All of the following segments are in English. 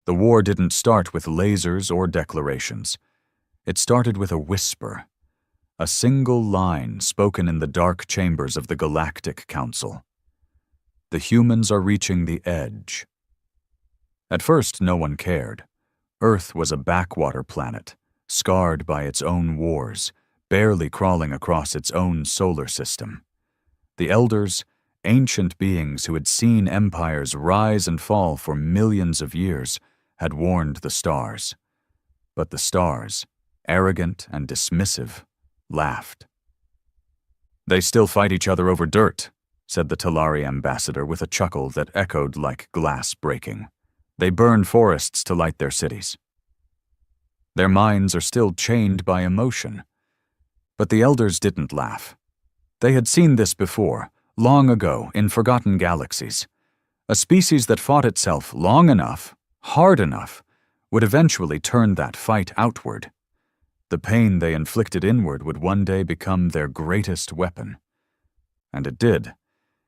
The war didn't start with lasers or declarations. It started with a whisper, a single line spoken in the dark chambers of the Galactic Council. The humans are reaching the edge. At first, no one cared. Earth was a backwater planet, scarred by its own wars, barely crawling across its own solar system. The Elders, ancient beings who had seen empires rise and fall for millions of years, had warned the stars. But the stars, arrogant and dismissive, laughed. "They still fight each other over dirt," said the Talari ambassador with a chuckle that echoed like glass breaking. "They burn forests to light their cities. Their minds are still chained by emotion." But the Elders didn't laugh. They had seen this before, long ago, in forgotten galaxies. A species that fought itself long enough, hard enough, would eventually turn that fight outward. The pain they inflicted inward would one day become their greatest weapon. And it did.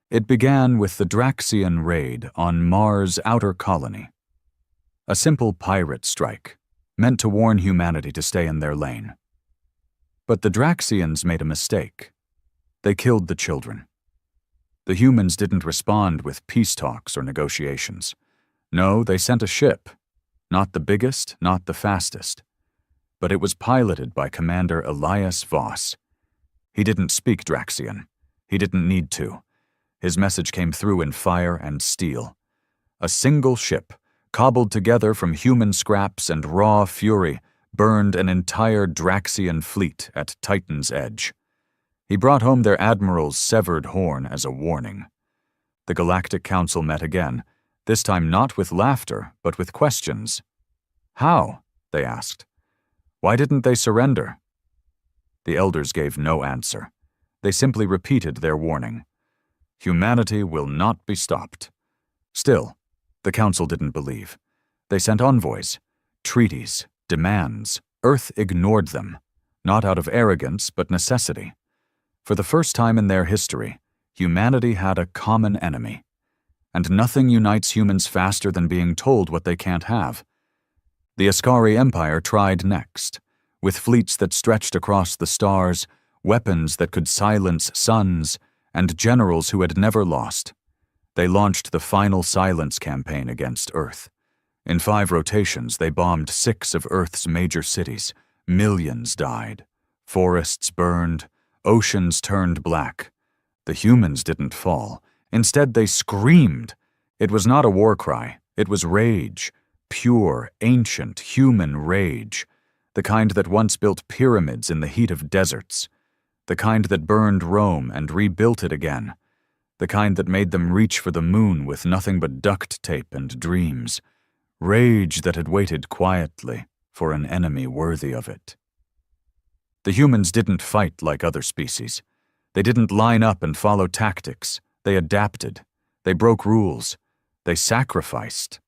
It began with the Draxian raid on Mars' outer colony. A simple pirate strike, meant to warn humanity to stay in their lane. But the Draxians made a mistake. They killed the children. The humans didn't respond with peace talks or negotiations. No, they sent a ship. Not the biggest, not the fastest. But it was piloted by Commander Elias Voss. He didn't speak Draxian. He didn't need to. His message came through in fire and steel. A single ship, cobbled together from human scraps and raw fury, burned an entire Draxian fleet at Titan's edge. He brought home their admiral's severed horn as a warning. The Galactic Council met again, this time not with laughter, but with questions. "How?" they asked. "Why didn't they surrender?" The Elders gave no answer. They simply repeated their warning. Humanity will not be stopped. Still, the Council didn't believe. They sent envoys, treaties, demands. Earth ignored them, not out of arrogance but necessity. For the first time in their history, humanity had a common enemy. And nothing unites humans faster than being told what they can't have. The Ascari Empire tried next, with fleets that stretched across the stars, weapons that could silence suns, and generals who had never lost. They launched the final silence campaign against Earth. In 5 rotations, they bombed 6 of Earth's major cities. Millions died. Forests burned. Oceans turned black. The humans didn't fall. Instead, they screamed. It was not a war cry. It was rage. Pure, ancient, human rage. The kind that once built pyramids in the heat of deserts. The kind that burned Rome and rebuilt it again. The kind that made them reach for the moon with nothing but duct tape and dreams. Rage that had waited quietly for an enemy worthy of it. The humans didn't fight like other species. They didn't line up and follow tactics. They adapted. They broke rules. They sacrificed.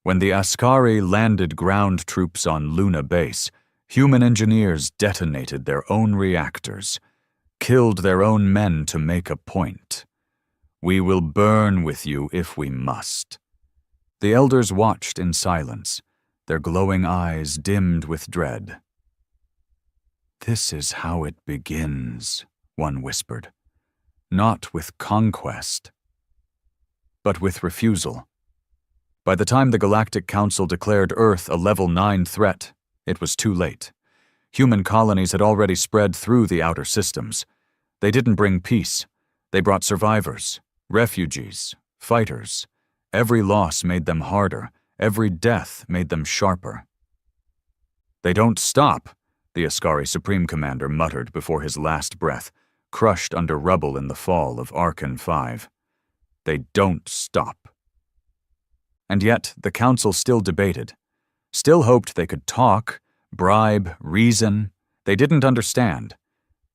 When the Ascari landed ground troops on Luna Base, human engineers detonated their own reactors, killed their own men to make a point. "We will burn with you if we must." The Elders watched in silence, their glowing eyes dimmed with dread. "This is how it begins," one whispered. "Not with conquest, but with refusal." By the time the Galactic Council declared Earth a Level 9 threat, it was too late. Human colonies had already spread through the outer systems. They didn't bring peace. They brought survivors, refugees, fighters. Every loss made them harder. Every death made them sharper. "They don't stop," the Ascari Supreme Commander muttered before his last breath, crushed under rubble in the fall of Archon 5. "They don't stop." And yet, the Council still debated, still hoped they could talk, bribe, reason. They didn't understand.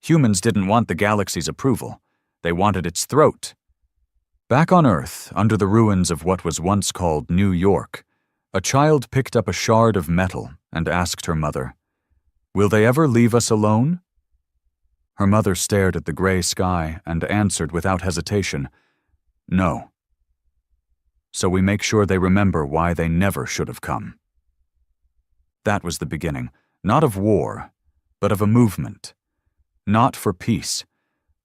Humans didn't want the galaxy's approval. They wanted its throat. Back on Earth, under the ruins of what was once called New York, a child picked up a shard of metal and asked her mother, "Will they ever leave us alone?" Her mother stared at the gray sky and answered without hesitation, "No." so we make sure they remember why they never should have come. That was the beginning, not of war, but of a movement. Not for peace,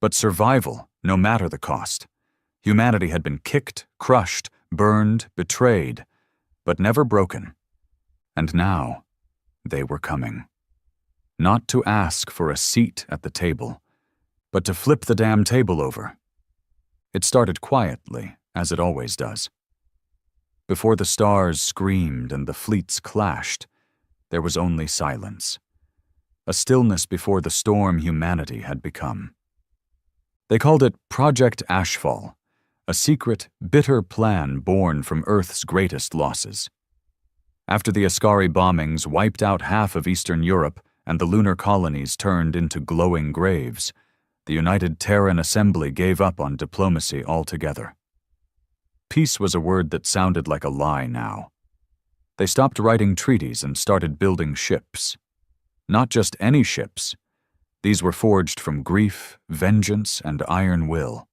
but survival, no matter the cost. Humanity had been kicked, crushed, burned, betrayed, but never broken. And now, they were coming. Not to ask for a seat at the table, but to flip the damn table over. It started quietly, as it always does. Before the stars screamed and the fleets clashed, there was only silence. A stillness before the storm humanity had become. They called it Project Ashfall, a secret, bitter plan born from Earth's greatest losses. After the Ascari bombings wiped out half of Eastern Europe and the lunar colonies turned into glowing graves, the United Terran Assembly gave up on diplomacy altogether. Peace was a word that sounded like a lie now. They stopped writing treaties and started building ships. Not just any ships. These were forged from grief, vengeance, and iron will.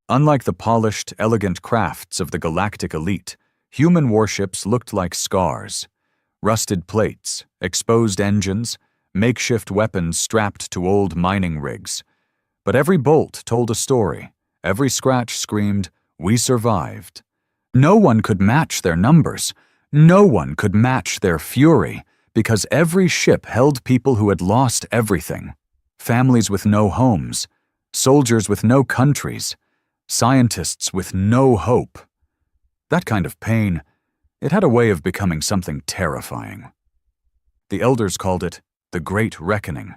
Unlike the polished, elegant crafts of the galactic elite, human warships looked like scars. Rusted plates, exposed engines, makeshift weapons strapped to old mining rigs. But every bolt told a story. Every scratch screamed, "We survived." No one could match their numbers. No one could match their fury, because every ship held people who had lost everything. Families with no homes, soldiers with no countries, scientists with no hope. That kind of pain, it had a way of becoming something terrifying. The elders called it the Great Reckoning,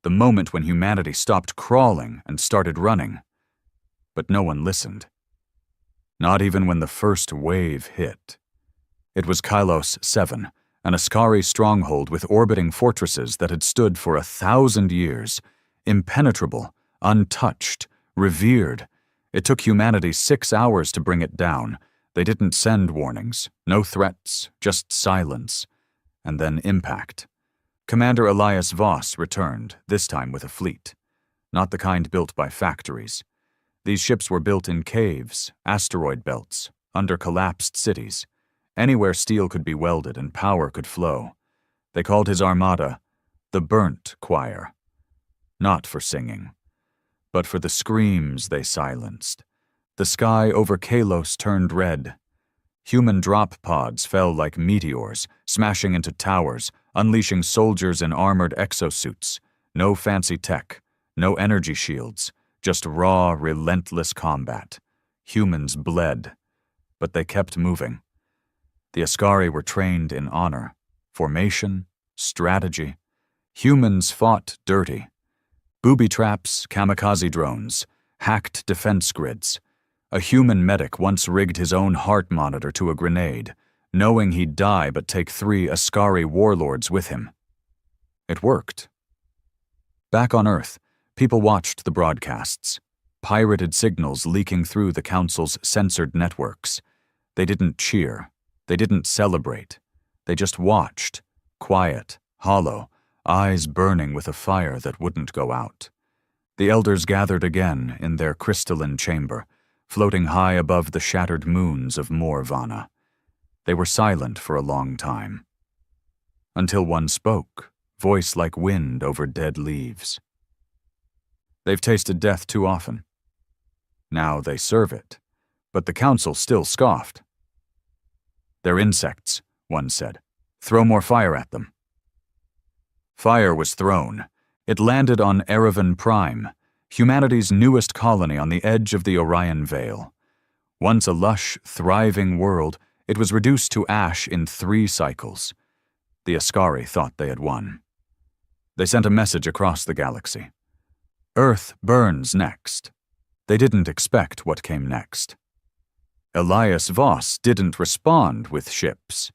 the moment when humanity stopped crawling and started running. But no one listened. Not even when the first wave hit. It was Kylos 7, an Ascari stronghold with orbiting fortresses that had stood for 1,000 years, impenetrable, untouched, revered. It took humanity 6 hours to bring it down. They didn't send warnings, no threats, just silence, and then impact. Commander Elias Voss returned, this time with a fleet. Not the kind built by factories. These ships were built in caves, asteroid belts, under collapsed cities, anywhere steel could be welded and power could flow. They called his armada the Burnt Choir. Not for singing, but for the screams they silenced. The sky over Kalos turned red. Human drop pods fell like meteors, smashing into towers, unleashing soldiers in armored exosuits. No fancy tech, no energy shields, just raw, relentless combat. Humans bled, but they kept moving. The Ascari were trained in honor, formation, strategy. Humans fought dirty. Booby traps, kamikaze drones, hacked defense grids. A human medic once rigged his own heart monitor to a grenade, knowing he'd die but take 3 Ascari warlords with him. It worked. Back on Earth, people watched the broadcasts, pirated signals leaking through the Council's censored networks. They didn't cheer. They didn't celebrate. They just watched, quiet, hollow, eyes burning with a fire that wouldn't go out. The elders gathered again in their crystalline chamber, floating high above the shattered moons of Morvana. They were silent for a long time. Until one spoke, voice like wind over dead leaves. They've tasted death too often. Now they serve it, but the council still scoffed. "They're insects," one said. "Throw more fire at them." Fire was thrown. It landed on Erevan Prime, humanity's newest colony on the edge of the Orion Veil. Once a lush, thriving world, it was reduced to ash in 3 cycles. The Ascari thought they had won. They sent a message across the galaxy. Earth burns next. They didn't expect what came next. Elias Voss didn't respond with ships.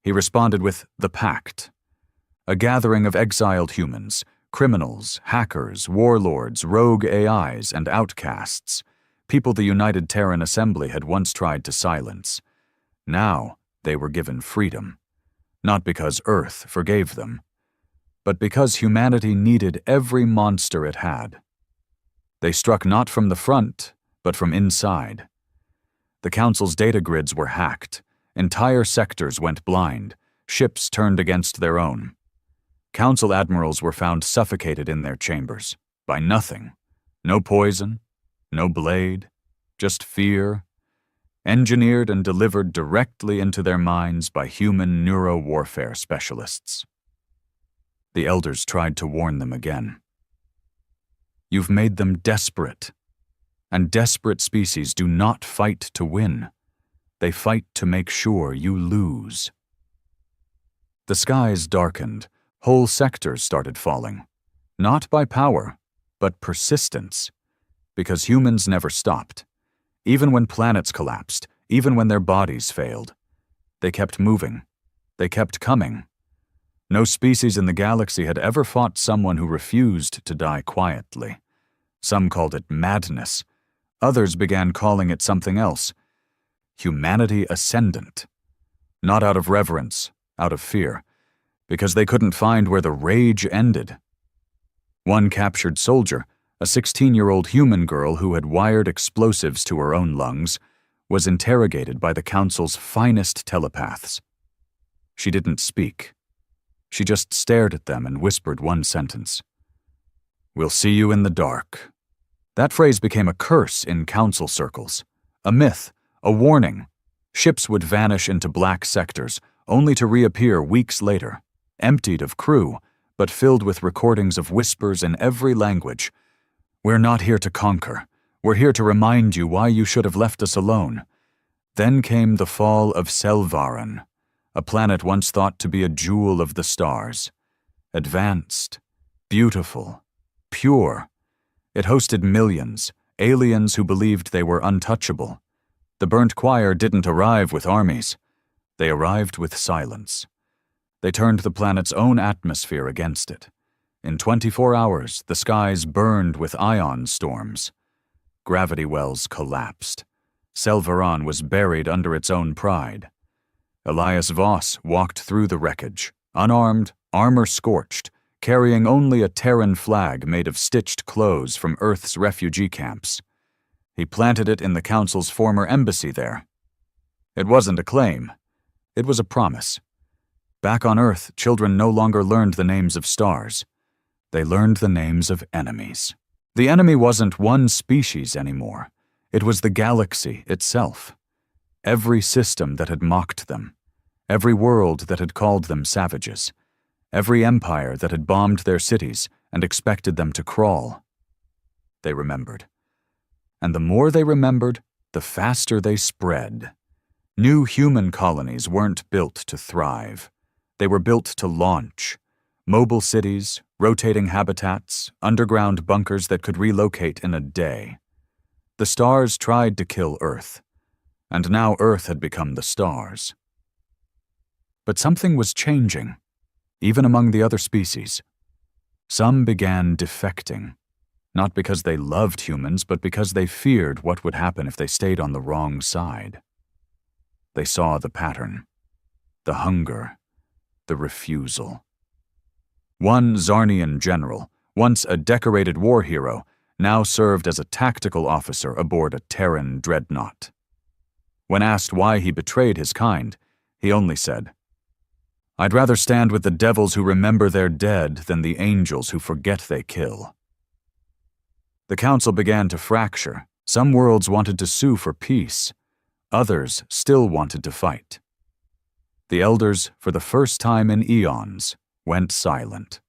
He responded with the Pact, a gathering of exiled humans, criminals, hackers, warlords, rogue AIs, and outcasts, people the United Terran Assembly had once tried to silence. Now they were given freedom, not because Earth forgave them, but because humanity needed every monster it had. They struck not from the front, but from inside. The Council's data grids were hacked. Entire sectors went blind. Ships turned against their own. Council admirals were found suffocated in their chambers. By nothing. No poison, no blade, just fear, engineered and delivered directly into their minds by human neuro-warfare specialists. The elders tried to warn them again. You've made them desperate, and desperate species do not fight to win. They fight to make sure you lose. The skies darkened. Whole sectors started falling. Not by power, but persistence. Because humans never stopped. Even when planets collapsed, even when their bodies failed. They kept moving. They kept coming. No species in the galaxy had ever fought someone who refused to die quietly. Some called it madness. Others began calling it something else. Humanity ascendant. Not out of reverence, out of fear, because they couldn't find where the rage ended. One captured soldier, a 16-year-old human girl who had wired explosives to her own lungs, was interrogated by the Council's finest telepaths. She didn't speak. She just stared at them and whispered one sentence. "We'll see you in the dark." That phrase became a curse in Council circles, a myth, a warning. Ships would vanish into black sectors, only to reappear weeks later, emptied of crew, but filled with recordings of whispers in every language. "We're not here to conquer. We're here to remind you why you should have left us alone." Then came the fall of Selvaran, a planet once thought to be a jewel of the stars. Advanced, beautiful, pure. It hosted millions, aliens who believed they were untouchable. The burnt choir didn't arrive with armies. They arrived with silence. They turned the planet's own atmosphere against it. In 24 hours, the skies burned with ion storms. Gravity wells collapsed. Selvaran was buried under its own pride. Elias Voss walked through the wreckage, unarmed, armor scorched, carrying only a Terran flag made of stitched clothes from Earth's refugee camps. He planted it in the Council's former embassy there. It wasn't a claim. It was a promise. Back on Earth, children no longer learned the names of stars. They learned the names of enemies. The enemy wasn't one species anymore. It was the galaxy itself. Every system that had mocked them. Every world that had called them savages. Every empire that had bombed their cities and expected them to crawl. They remembered. And the more they remembered, the faster they spread. New human colonies weren't built to thrive. They were built to launch. Mobile cities, rotating habitats, underground bunkers that could relocate in a day. The stars tried to kill Earth, and now Earth had become the stars. But something was changing, even among the other species. Some began defecting, not because they loved humans, but because they feared what would happen if they stayed on the wrong side. They saw the pattern, the hunger, the refusal. One Zarnian general, once a decorated war hero, now served as a tactical officer aboard a Terran dreadnought. When asked why he betrayed his kind, he only said, "I'd rather stand with the devils who remember their dead than the angels who forget they kill." The Council began to fracture. Some worlds wanted to sue for peace. Others still wanted to fight. The elders, for the first time in eons, went silent.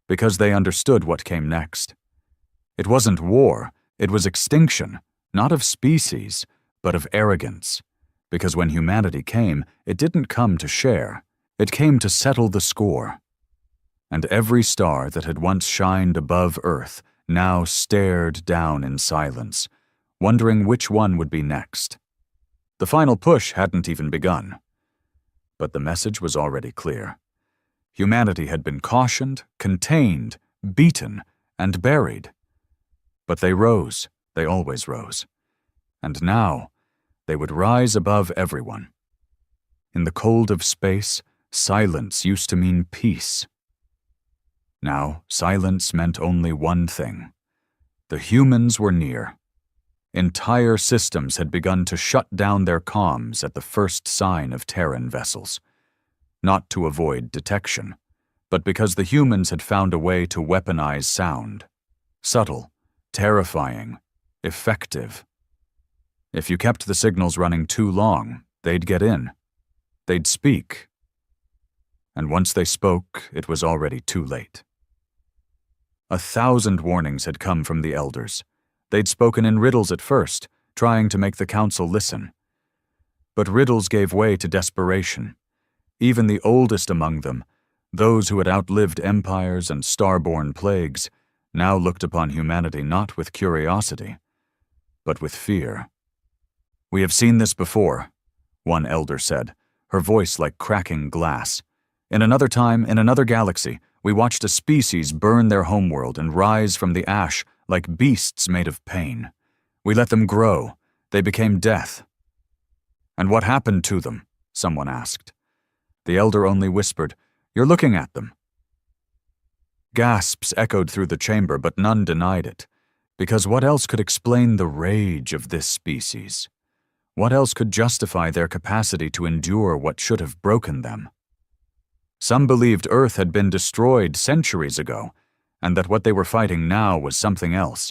Because they understood what came next. It wasn't war, it was extinction, not of species, but of arrogance. Because when humanity came, it didn't come to share, it came to settle the score. And every star that had once shined above Earth now stared down in silence, wondering which one would be next. The final push hadn't even begun. But the message was already clear. Humanity had been cautioned, contained, beaten, and buried. But they rose, they always rose. And now, they would rise above everyone. In the cold of space, silence used to mean peace. Now, silence meant only one thing. The humans were near. Entire systems had begun to shut down their comms at the first sign of Terran vessels. Not to avoid detection, but because the humans had found a way to weaponize sound. Subtle, terrifying, effective. If you kept the signals running too long, they'd get in. They'd speak. And once they spoke, it was already too late. 1,000 warnings had come from the elders. They'd spoken in riddles at first, trying to make the council listen. But riddles gave way to desperation. Even the oldest among them, those who had outlived empires and star-born plagues, now looked upon humanity not with curiosity, but with fear. "We have seen this before," one elder said, her voice like cracking glass. "In another time, in another galaxy, we watched a species burn their homeworld and rise from the ash like beasts made of pain. We let them grow. They became death." "And what happened to them?" someone asked. The elder only whispered, "You're looking at them." Gasps echoed through the chamber, but none denied it. Because what else could explain the rage of this species? What else could justify their capacity to endure what should have broken them? Some believed Earth had been destroyed centuries ago, and that what they were fighting now was something else,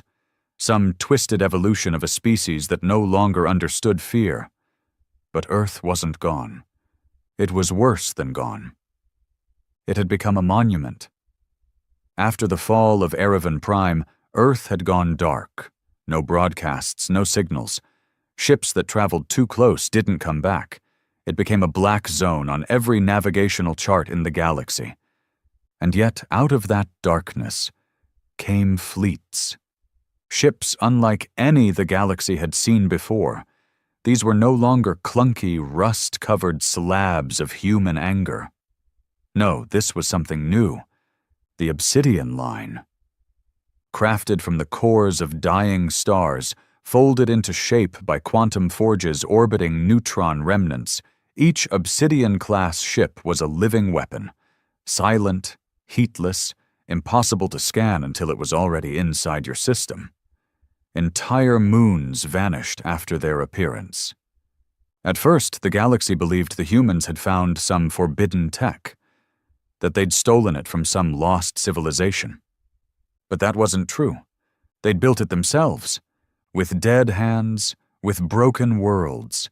some twisted evolution of a species that no longer understood fear. But Earth wasn't gone. It was worse than gone. It had become a monument. After the fall of Erevan Prime, Earth had gone dark. No broadcasts, no signals. Ships that traveled too close didn't come back. It became a black zone on every navigational chart in the galaxy. And yet, out of that darkness, came fleets. Ships unlike any the galaxy had seen before. These were no longer clunky, rust-covered slabs of human anger. No, this was something new. The Obsidian Line. Crafted from the cores of dying stars, folded into shape by quantum forges orbiting neutron remnants, each Obsidian-class ship was a living weapon. Silent, heatless, impossible to scan until it was already inside your system. Entire moons vanished after their appearance. At first, the galaxy believed the humans had found some forbidden tech, that they'd stolen it from some lost civilization. But that wasn't true. They'd built it themselves, with dead hands, with broken worlds,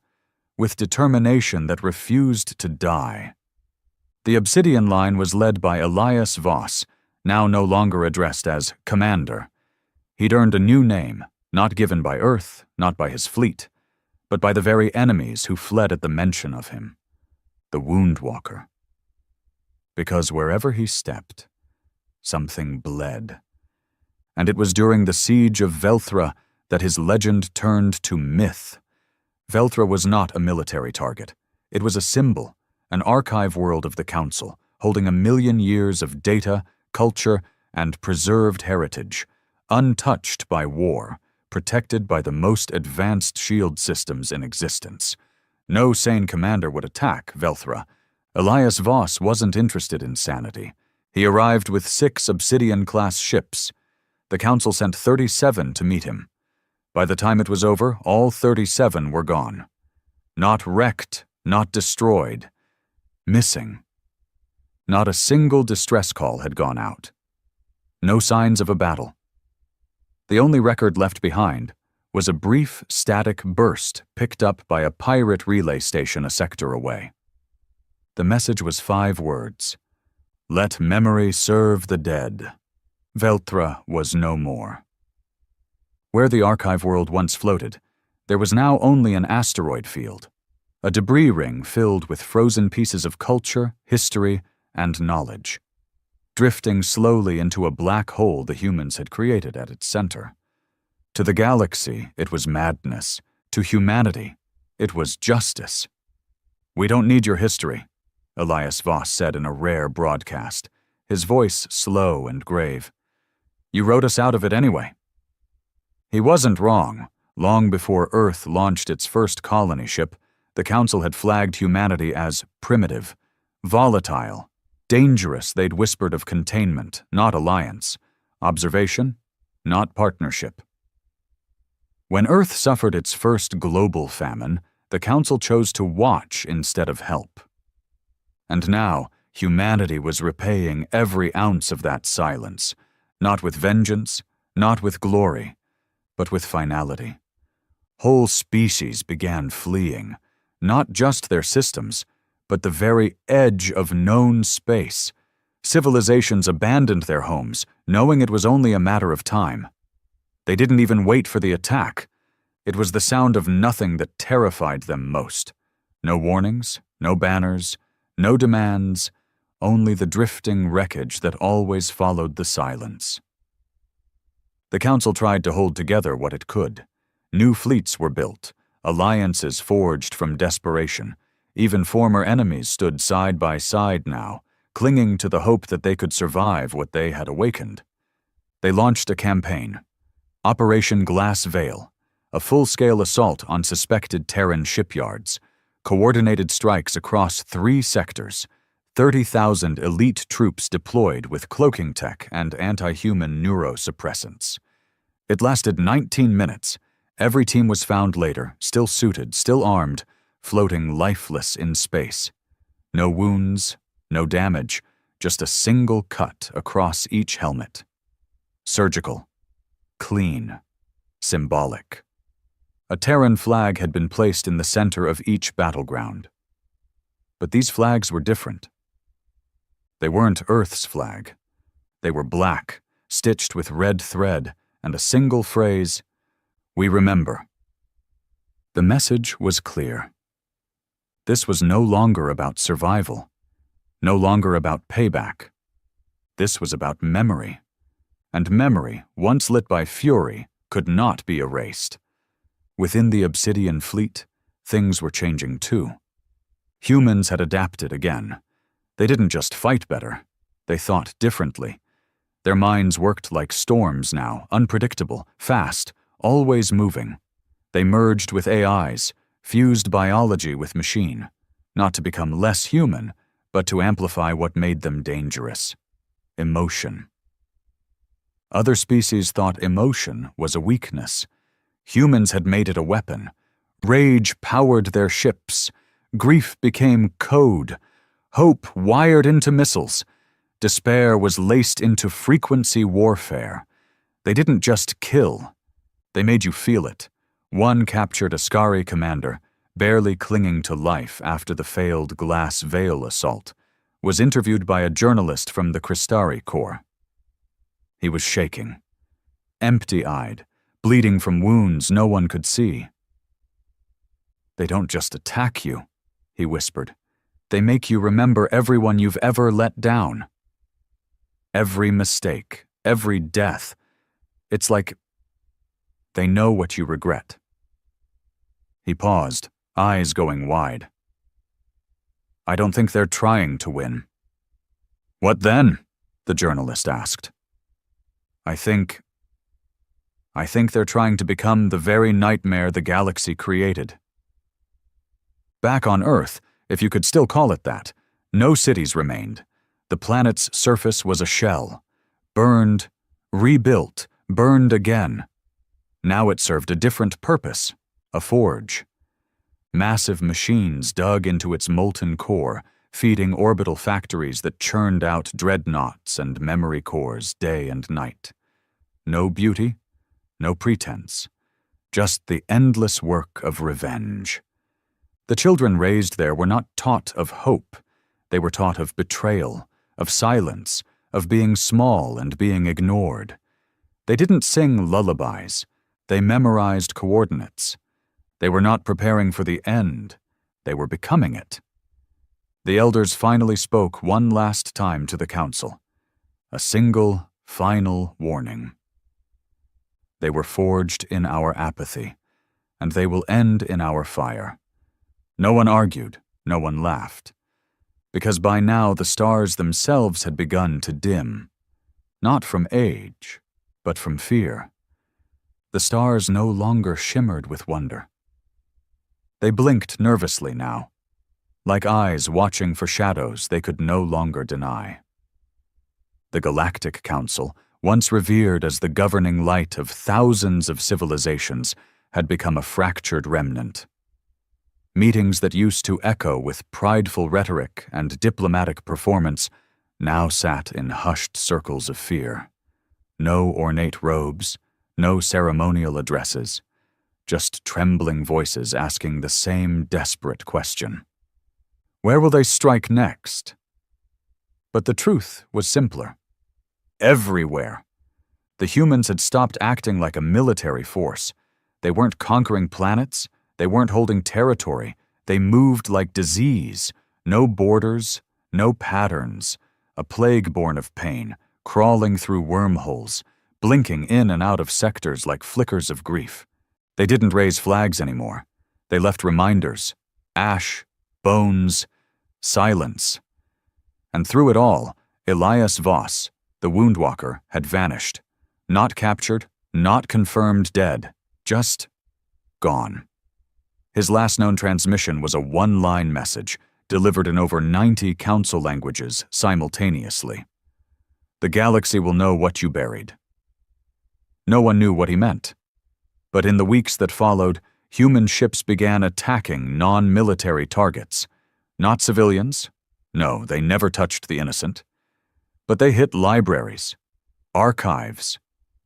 with determination that refused to die. The Obsidian Line was led by Elias Voss, now no longer addressed as Commander. He'd earned a new name, not given by Earth, not by his fleet, but by the very enemies who fled at the mention of him, the Woundwalker. Because wherever he stepped, something bled. And it was during the siege of Velthra that his legend turned to myth. Velthra was not a military target. It was a symbol, an archive world of the Council, holding 1,000,000 years of data, culture, and preserved heritage, untouched by war, protected by the most advanced shield systems in existence. No sane commander would attack Velthra. Elias Voss wasn't interested in sanity. He arrived with 6 Obsidian-class ships. The Council sent 37 to meet him. By the time it was over, all 37 were gone. Not wrecked, not destroyed. Missing. Not a single distress call had gone out. No signs of a battle. The only record left behind was a brief, static burst picked up by a pirate relay station a sector away. The message was 5 words. "Let memory serve the dead." Velthra was no more. Where the archive world once floated, there was now only an asteroid field, a debris ring filled with frozen pieces of culture, history, and knowledge, drifting slowly into a black hole the humans had created at its center. To the galaxy, it was madness. To humanity, it was justice. "We don't need your history," Elias Voss said in a rare broadcast, his voice slow and grave. "You wrote us out of it anyway." He wasn't wrong. Long before Earth launched its first colony ship, the Council had flagged humanity as primitive, volatile, dangerous. They'd whispered of containment, not alliance, observation, not partnership. When Earth suffered its first global famine, the Council chose to watch instead of help. And now, humanity was repaying every ounce of that silence, not with vengeance, not with glory, but with finality. Whole species began fleeing, not just their systems, but the very edge of known space. Civilizations abandoned their homes, knowing it was only a matter of time. They didn't even wait for the attack. It was the sound of nothing that terrified them most. No warnings, no banners, no demands, only the drifting wreckage that always followed the silence. The Council tried to hold together what it could. New fleets were built, alliances forged from desperation. Even former enemies stood side by side now, clinging to the hope that they could survive what they had awakened. They launched a campaign, Operation Glass Veil, a full-scale assault on suspected Terran shipyards, coordinated strikes across 3 sectors, 30,000 elite troops deployed with cloaking tech and anti-human neurosuppressants. It lasted 19 minutes. Every team was found later, still suited, still armed, floating lifeless in space. No wounds, no damage, just a single cut across each helmet. Surgical, clean, symbolic. A Terran flag had been placed in the center of each battleground. But these flags were different. They weren't Earth's flag. They were black, stitched with red thread, and a single phrase, "We remember." The message was clear. This was no longer about survival, no longer about payback. This was about memory. And memory, once lit by fury, could not be erased. Within the Obsidian fleet, things were changing too. Humans had adapted again. They didn't just fight better, they thought differently. Their minds worked like storms now, unpredictable, fast, always moving. They merged with AIs, fused biology with machine, not to become less human, but to amplify what made them dangerous: emotion. Other species thought emotion was a weakness. Humans had made it a weapon. Rage powered their ships. Grief became code. Hope wired into missiles. Despair was laced into frequency warfare. They didn't just kill. They made you feel it. One captured a Skari commander, barely clinging to life after the failed Glass Veil assault, was interviewed by a journalist from the Crystari Corps. He was shaking, empty-eyed, bleeding from wounds no one could see. "They don't just attack you," he whispered. "They make you remember everyone you've ever let down. Every mistake, every death. It's like they know what you regret." He paused, eyes going wide. "I don't think they're trying to win." "What then?" the journalist asked. I think they're trying to become the very nightmare the galaxy created." Back on Earth, if you could still call it that, no cities remained. The planet's surface was a shell. Burned, rebuilt, burned again. Now it served a different purpose, a forge. Massive machines dug into its molten core, feeding orbital factories that churned out dreadnoughts and memory cores day and night. No beauty, no pretense, just the endless work of revenge. The children raised there were not taught of hope. They were taught of betrayal, of silence, of being small and being ignored. They didn't sing lullabies. They memorized coordinates. They were not preparing for the end. They were becoming it. The elders finally spoke one last time to the council. A single, final warning. They were forged in our apathy, and they will end in our fire. No one argued, no one laughed, because by now the stars themselves had begun to dim, not from age, but from fear. The stars no longer shimmered with wonder. They blinked nervously now, like eyes watching for shadows they could no longer deny. The Galactic Council, once revered as the governing light of thousands of civilizations, had become a fractured remnant. Meetings that used to echo with prideful rhetoric and diplomatic performance now sat in hushed circles of fear. No ornate robes, no ceremonial addresses, just trembling voices asking the same desperate question. Where will they strike next? But the truth was simpler. Everywhere. The humans had stopped acting like a military force. They weren't conquering planets. They weren't holding territory. They moved like disease. No borders, no patterns. A plague born of pain, crawling through wormholes, blinking in and out of sectors like flickers of grief. They didn't raise flags anymore. They left reminders. Ash, bones, silence. And through it all, Elias Voss, the Woundwalker, had vanished. Not captured, not confirmed dead, just gone. His last known transmission was a one-line message, delivered in over 90 council languages simultaneously. The galaxy will know what you buried. No one knew what he meant. But in the weeks that followed, human ships began attacking non-military targets. Not civilians. No, they never touched the innocent. But they hit libraries, archives,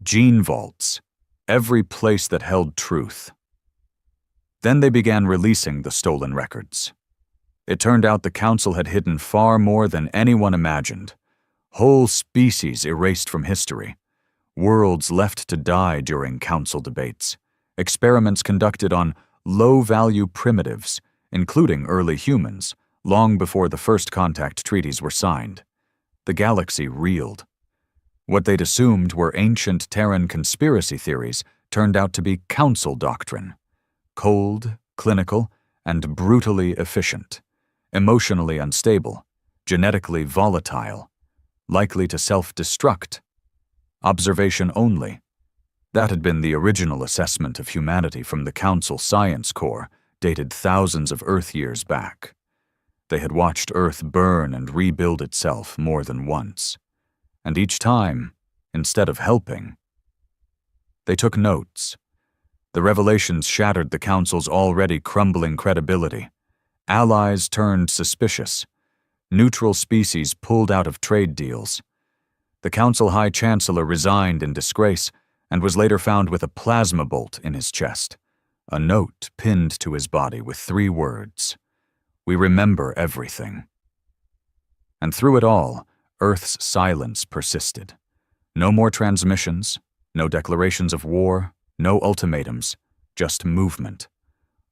gene vaults, every place that held truth. Then they began releasing the stolen records. It turned out the Council had hidden far more than anyone imagined. Whole species erased from history. Worlds left to die during Council debates. Experiments conducted on low-value primitives, including early humans, long before the first contact treaties were signed. The galaxy reeled. What they'd assumed were ancient Terran conspiracy theories turned out to be Council doctrine. Cold, clinical, and brutally efficient. Emotionally unstable, genetically volatile, likely to self-destruct. Observation only. That had been the original assessment of humanity from the Council Science Corps, dated thousands of Earth years back. They had watched Earth burn and rebuild itself more than once. And each time, instead of helping, they took notes. The revelations shattered the Council's already crumbling credibility. Allies turned suspicious. Neutral species pulled out of trade deals. The Council High Chancellor resigned in disgrace and was later found with a plasma bolt in his chest, a note pinned to his body with 3 words. We remember everything. And through it all, Earth's silence persisted. No more transmissions, no declarations of war, no ultimatums, just movement.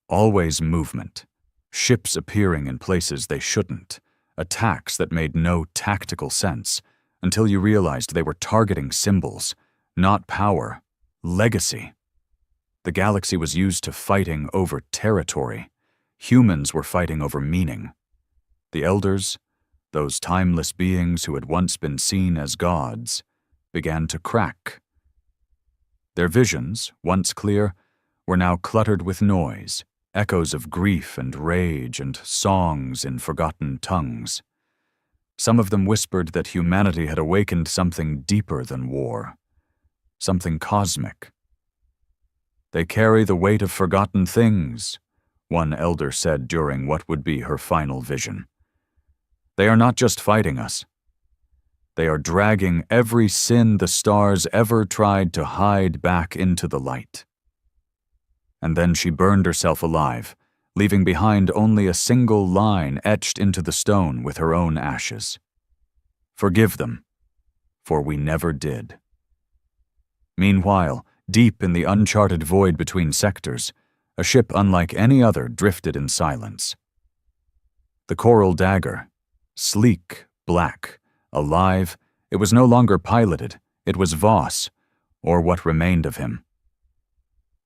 Always movement. Ships appearing in places they shouldn't. Attacks that made no tactical sense, until you realized they were targeting symbols, not power, legacy. The galaxy was used to fighting over territory. Humans were fighting over meaning. The elders, those timeless beings who had once been seen as gods, began to crack. Their visions, once clear, were now cluttered with noise, echoes of grief and rage and songs in forgotten tongues. Some of them whispered that humanity had awakened something deeper than war, something cosmic. They carry the weight of forgotten things, one elder said during what would be her final vision. They are not just fighting us. They are dragging every sin the stars ever tried to hide back into the light. And then she burned herself alive, leaving behind only a single line etched into the stone with her own ashes. Forgive them, for we never did. Meanwhile, deep in the uncharted void between sectors, a ship unlike any other drifted in silence. The Coral Dagger, sleek, black, alive, it was no longer piloted, it was Voss, or what remained of him.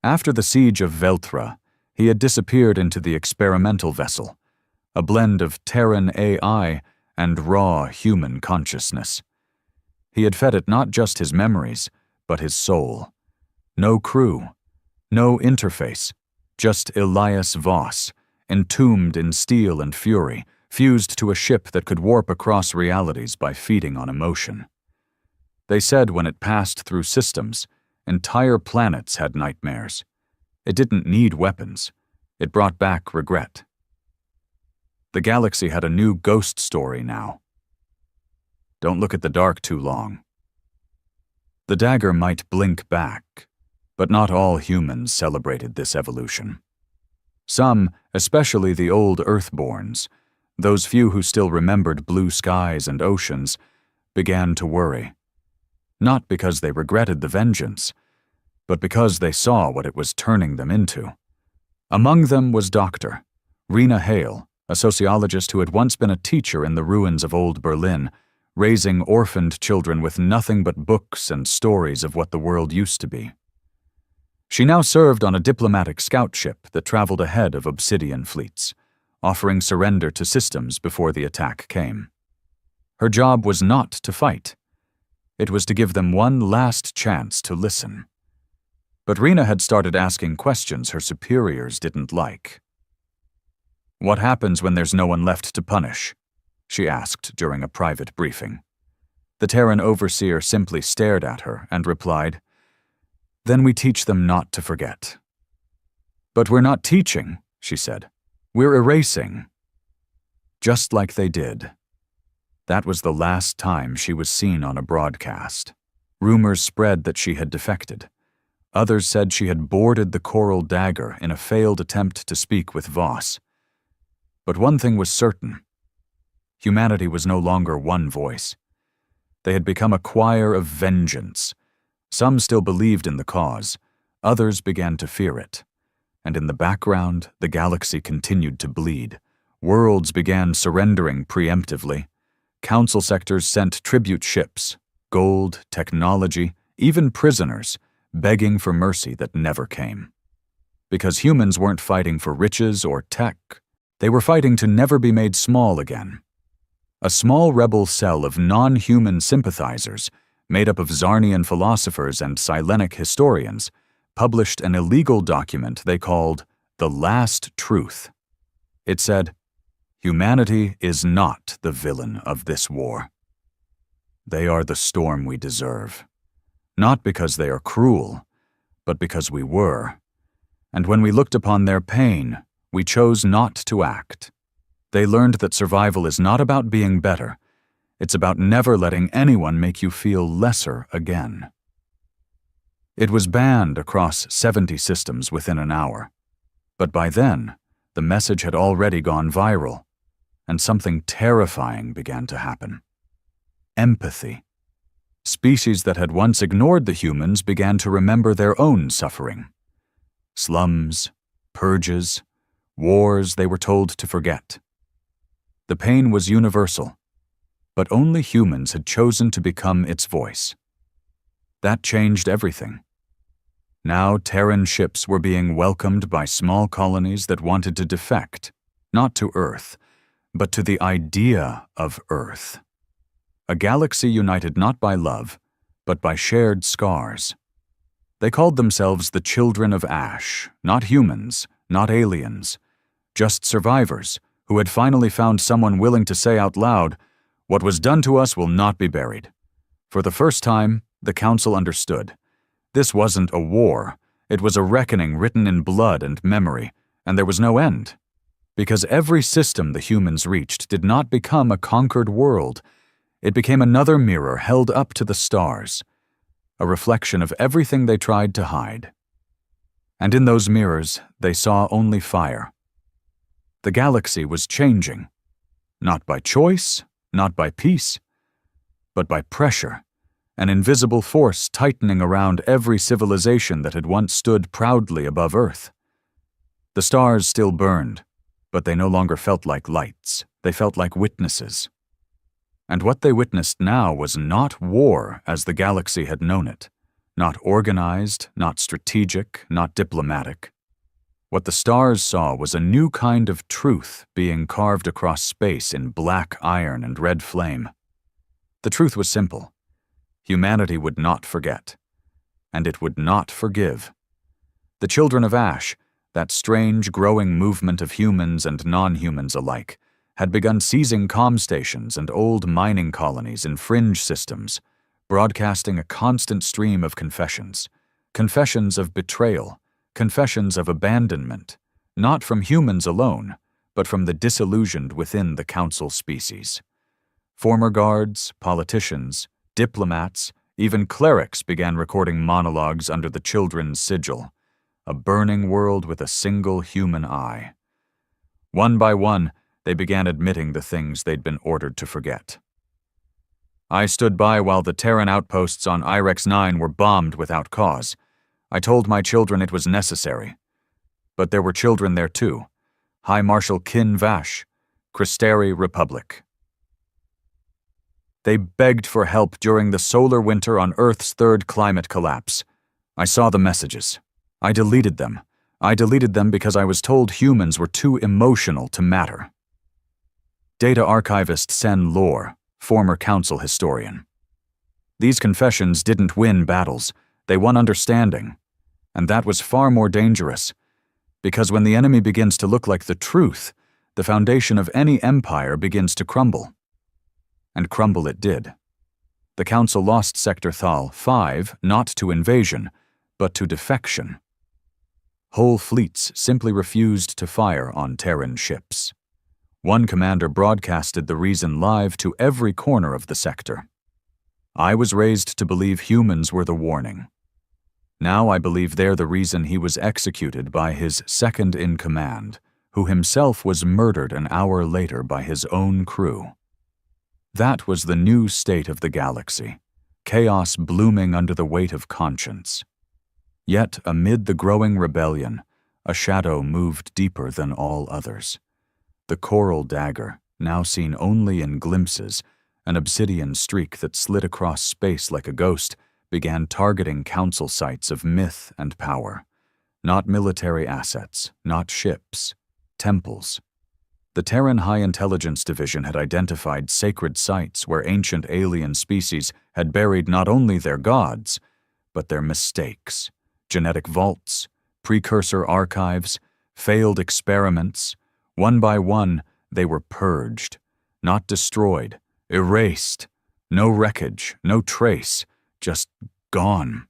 After the siege of Veltra, he had disappeared into the experimental vessel, a blend of Terran AI and raw human consciousness. He had fed it not just his memories, but his soul. No crew, no interface, just Elias Voss, entombed in steel and fury, fused to a ship that could warp across realities by feeding on emotion. They said when it passed through systems, entire planets had nightmares. It didn't need weapons. It brought back regret. The galaxy had a new ghost story now. Don't look at the dark too long. The dagger might blink back, but not all humans celebrated this evolution. Some, especially the old Earthborns, those few who still remembered blue skies and oceans, began to worry. Not because they regretted the vengeance, but because they saw what it was turning them into. Among them was Dr. Rena Hale, a sociologist who had once been a teacher in the ruins of old Berlin, raising orphaned children with nothing but books and stories of what the world used to be. She now served on a diplomatic scout ship that traveled ahead of Obsidian fleets, offering surrender to systems before the attack came. Her job was not to fight. It was to give them one last chance to listen. But Rena had started asking questions her superiors didn't like. "What happens when there's no one left to punish?" she asked during a private briefing. The Terran overseer simply stared at her and replied, "Then we teach them not to forget." "But we're not teaching," she said. "We're erasing." Just like they did. That was the last time she was seen on a broadcast. Rumors spread that she had defected. Others said she had boarded the Coral Dagger in a failed attempt to speak with Voss. But one thing was certain. Humanity was no longer one voice. They had become a choir of vengeance. Some still believed in the cause, others began to fear it. And in the background, the galaxy continued to bleed. Worlds began surrendering preemptively. Council sectors sent tribute ships, gold, technology, even prisoners, begging for mercy that never came. Because humans weren't fighting for riches or tech, they were fighting to never be made small again. A small rebel cell of non-human sympathizers, made up of Zarnian philosophers and Silenic historians, published an illegal document they called The Last Truth. It said, "Humanity is not the villain of this war. They are the storm we deserve. Not because they are cruel, but because we were. And when we looked upon their pain, we chose not to act. They learned that survival is not about being better. It's about never letting anyone make you feel lesser again." It was banned across 70 systems within an hour. But by then, the message had already gone viral, and something terrifying began to happen. Empathy. Species that had once ignored the humans began to remember their own suffering. Slums, purges, wars they were told to forget. The pain was universal, but only humans had chosen to become its voice. That changed everything. Now Terran ships were being welcomed by small colonies that wanted to defect, not to Earth, but to the idea of Earth. A galaxy united not by love, but by shared scars. They called themselves the Children of Ash, not humans, not aliens, just survivors who had finally found someone willing to say out loud, "What was done to us will not be buried." For the first time, the Council understood. This wasn't a war, it was a reckoning written in blood and memory, and there was no end. Because every system the humans reached did not become a conquered world. It became another mirror held up to the stars, a reflection of everything they tried to hide. And in those mirrors, they saw only fire. The galaxy was changing, not by choice, not by peace, but by pressure, an invisible force tightening around every civilization that had once stood proudly above Earth. The stars still burned, but they no longer felt like lights, they felt like witnesses. And what they witnessed now was not war as the galaxy had known it, not organized, not strategic, not diplomatic. What the stars saw was a new kind of truth being carved across space in black iron and red flame. The truth was simple. Humanity would not forget, and it would not forgive. The Children of Ash, that strange growing movement of humans and non-humans alike, had begun seizing comm stations and old mining colonies in fringe systems, broadcasting a constant stream of confessions of betrayal, confessions of abandonment, not from humans alone, but from the disillusioned within the council species. Former guards, politicians, diplomats, even clerics began recording monologues under the children's sigil, a burning world with a single human eye. One by one, they began admitting the things they'd been ordered to forget. I stood by while the Terran outposts on Irex 9 were bombed without cause. I told my children it was necessary. But there were children there too. High Marshal Kin Vash, Cristeri Republic. They begged for help during the solar winter on Earth's third climate collapse. I saw the messages. I deleted them. I deleted them because I was told humans were too emotional to matter. Data archivist Sen Lor, former council historian. These confessions didn't win battles. They won understanding. And that was far more dangerous. Because when the enemy begins to look like the truth, the foundation of any empire begins to crumble. And crumble it did. The Council lost Sector Thal 5 not to invasion, but to defection. Whole fleets simply refused to fire on Terran ships. One commander broadcasted the reason live to every corner of the sector. I was raised to believe humans were the warning. Now I believe they're the reason he was executed by his second-in-command, who himself was murdered an hour later by his own crew. That was the new state of the galaxy, chaos blooming under the weight of conscience. Yet, amid the growing rebellion, a shadow moved deeper than all others. The coral dagger, now seen only in glimpses, an obsidian streak that slid across space like a ghost, began targeting council sites of myth and power. Not military assets, not ships, temples. The Terran High Intelligence Division had identified sacred sites where ancient alien species had buried not only their gods, but their mistakes, genetic vaults, precursor archives, failed experiments. One by one, they were purged, not destroyed, erased. No wreckage, no trace, just gone,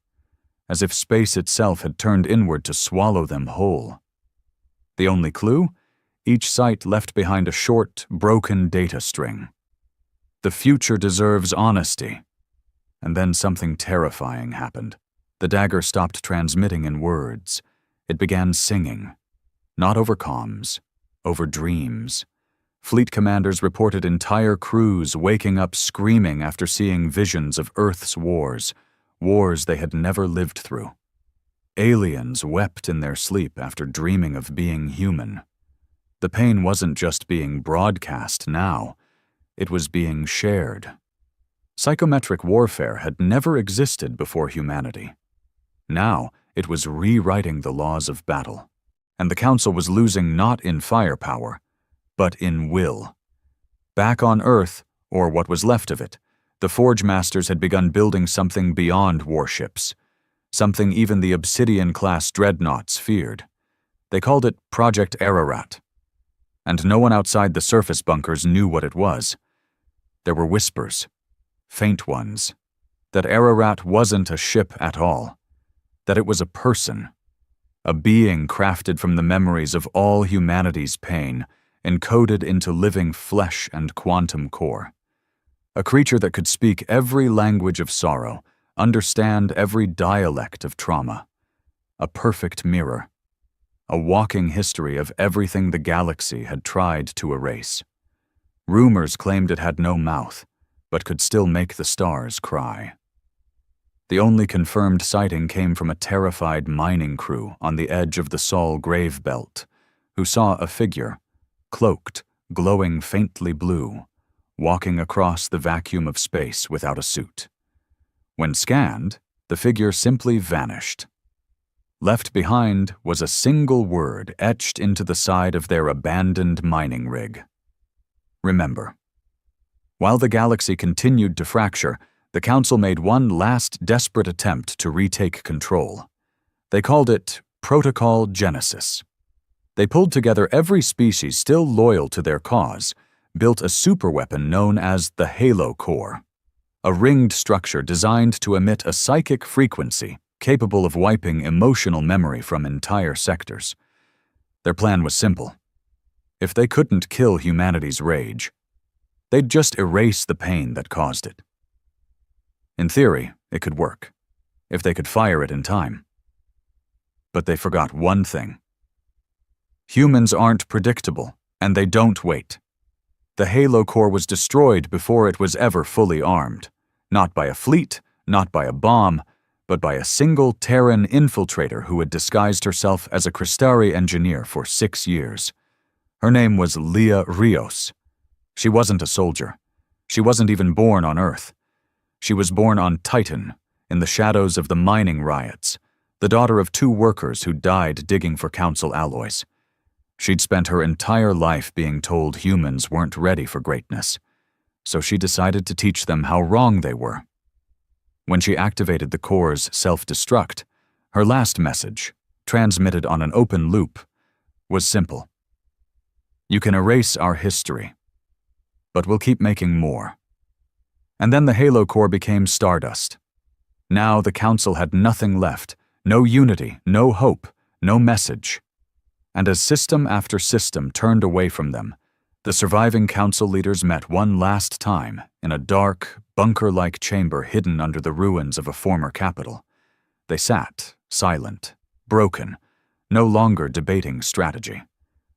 as if space itself had turned inward to swallow them whole. The only clue? Each site left behind a short, broken data string. The future deserves honesty. And then something terrifying happened. The dagger stopped transmitting in words. It began singing. Not over comms, over dreams. Fleet commanders reported entire crews waking up screaming after seeing visions of Earth's wars, wars they had never lived through. Aliens wept in their sleep after dreaming of being human. The pain wasn't just being broadcast now, it was being shared. Psychometric warfare had never existed before humanity. Now it was rewriting the laws of battle, and the Council was losing not in firepower, but in will. Back on Earth, or what was left of it, the Forge Masters had begun building something beyond warships, something even the Obsidian-class dreadnoughts feared. They called it Project Ararat. And no one outside the surface bunkers knew what it was. There were whispers, faint ones, that Ararat wasn't a ship at all, that it was a person, a being crafted from the memories of all humanity's pain, encoded into living flesh and quantum core. A creature that could speak every language of sorrow, understand every dialect of trauma. A perfect mirror. A walking history of everything the galaxy had tried to erase. Rumors claimed it had no mouth, but could still make the stars cry. The only confirmed sighting came from a terrified mining crew on the edge of the Sol grave belt, who saw a figure, cloaked, glowing faintly blue, walking across the vacuum of space without a suit. When scanned, the figure simply vanished. Left behind was a single word etched into the side of their abandoned mining rig. Remember. While the galaxy continued to fracture, the Council made one last desperate attempt to retake control. They called it Protocol Genesis. They pulled together every species still loyal to their cause, built a superweapon known as the Halo Core, a ringed structure designed to emit a psychic frequency capable of wiping emotional memory from entire sectors. Their plan was simple. If they couldn't kill humanity's rage, they'd just erase the pain that caused it. In theory, it could work, if they could fire it in time. But they forgot one thing. Humans aren't predictable, and they don't wait. The Halo Core was destroyed before it was ever fully armed, not by a fleet, not by a bomb, but by a single Terran infiltrator who had disguised herself as a Crystari engineer for 6 years. Her name was Leah Rios. She wasn't a soldier. She wasn't even born on Earth. She was born on Titan, in the shadows of the mining riots, the daughter of 2 workers who died digging for Council alloys. She'd spent her entire life being told humans weren't ready for greatness, so she decided to teach them how wrong they were. When she activated the Core's self-destruct, her last message, transmitted on an open loop, was simple. You can erase our history, but we'll keep making more. And then the Halo Core became stardust. Now the Council had nothing left, no unity, no hope, no message. And as system after system turned away from them, the surviving Council leaders met one last time in a dark, bunker-like chamber hidden under the ruins of a former capital. They sat, silent, broken, no longer debating strategy.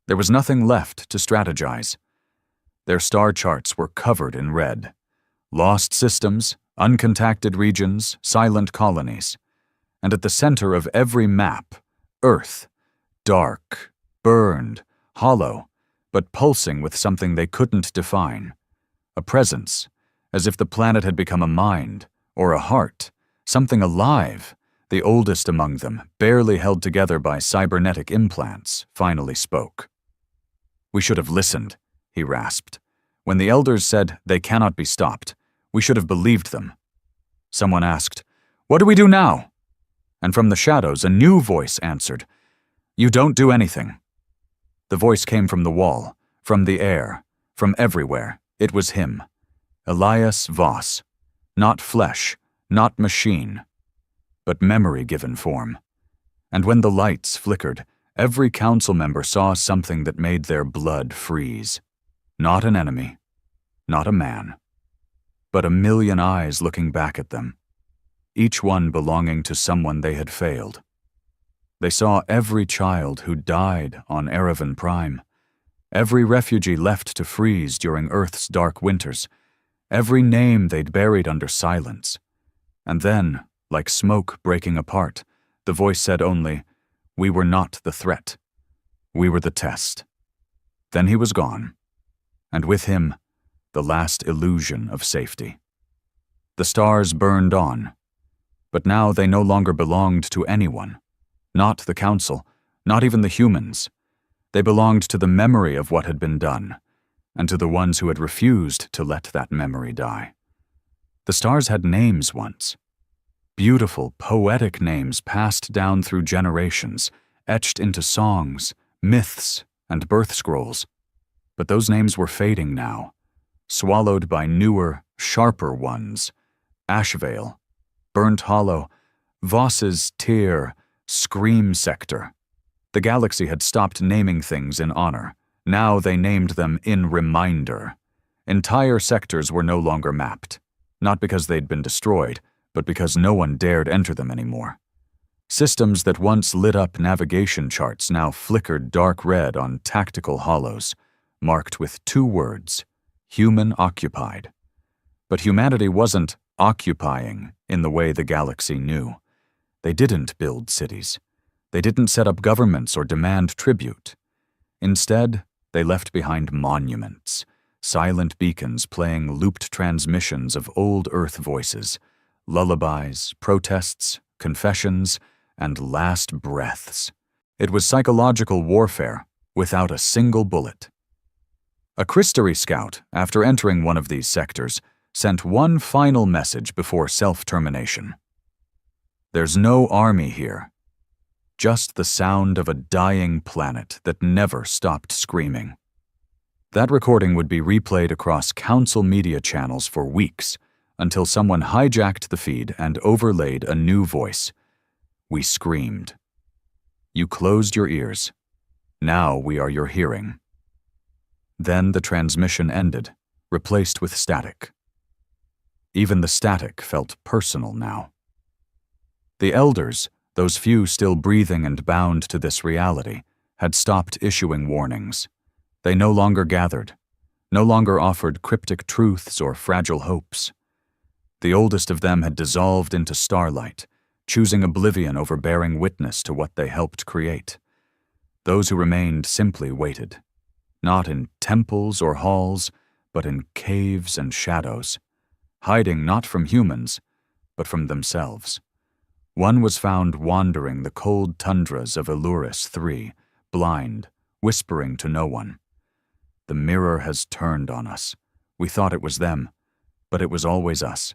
There was nothing left to strategize. Their star charts were covered in red. Lost systems, uncontacted regions, silent colonies. And at the center of every map, Earth, dark, burned, hollow, but pulsing with something they couldn't define. A presence, as if the planet had become a mind, or a heart, something alive. The oldest among them, barely held together by cybernetic implants, finally spoke. "We should have listened," he rasped. "When the elders said they cannot be stopped, we should have believed them." Someone asked, "What do we do now?" And from the shadows, a new voice answered, "You don't do anything." The voice came from the wall, from the air, from everywhere. It was him, Elias Voss. Not flesh, not machine, but memory given form. And when the lights flickered, every council member saw something that made their blood freeze. Not an enemy, not a man, but a million eyes looking back at them, each one belonging to someone they had failed. They saw every child who died on Erevan Prime, every refugee left to freeze during Earth's dark winters, every name they'd buried under silence. And then, like smoke breaking apart, the voice said only, "We were not the threat. We were the test." Then he was gone, and with him, the last illusion of safety. The stars burned on, but now they no longer belonged to anyone. Not the Council, not even the humans. They belonged to the memory of what had been done, and to the ones who had refused to let that memory die. The stars had names once. Beautiful, poetic names passed down through generations, etched into songs, myths, and birth scrolls. But those names were fading now, swallowed by newer, sharper ones. Ashvale, Burnt Hollow, Voss's Tyr, Scream Sector. The galaxy had stopped naming things in honor. Now they named them in reminder. Entire sectors were no longer mapped, not because they'd been destroyed, but because no one dared enter them anymore. Systems that once lit up navigation charts now flickered dark red on tactical hollows, marked with 2 words, human occupied. But humanity wasn't occupying in the way the galaxy knew. They didn't build cities. They didn't set up governments or demand tribute. Instead, they left behind monuments, silent beacons playing looped transmissions of old Earth voices, lullabies, protests, confessions, and last breaths. It was psychological warfare without a single bullet. A Crystari scout, after entering one of these sectors, sent one final message before self-termination. "There's no army here. Just the sound of a dying planet that never stopped screaming." That recording would be replayed across Council media channels for weeks, until someone hijacked the feed and overlaid a new voice. We screamed. You closed your ears. Now we are your hearing. Then the transmission ended, replaced with static. Even the static felt personal now. The elders, those few still breathing and bound to this reality, had stopped issuing warnings. They no longer gathered, no longer offered cryptic truths or fragile hopes. The oldest of them had dissolved into starlight, choosing oblivion over bearing witness to what they helped create. Those who remained simply waited, not in temples or halls, but in caves and shadows, hiding not from humans, but from themselves. One was found wandering the cold tundras of Eluris III, blind, whispering to no one. The mirror has turned on us. We thought it was them, but it was always us.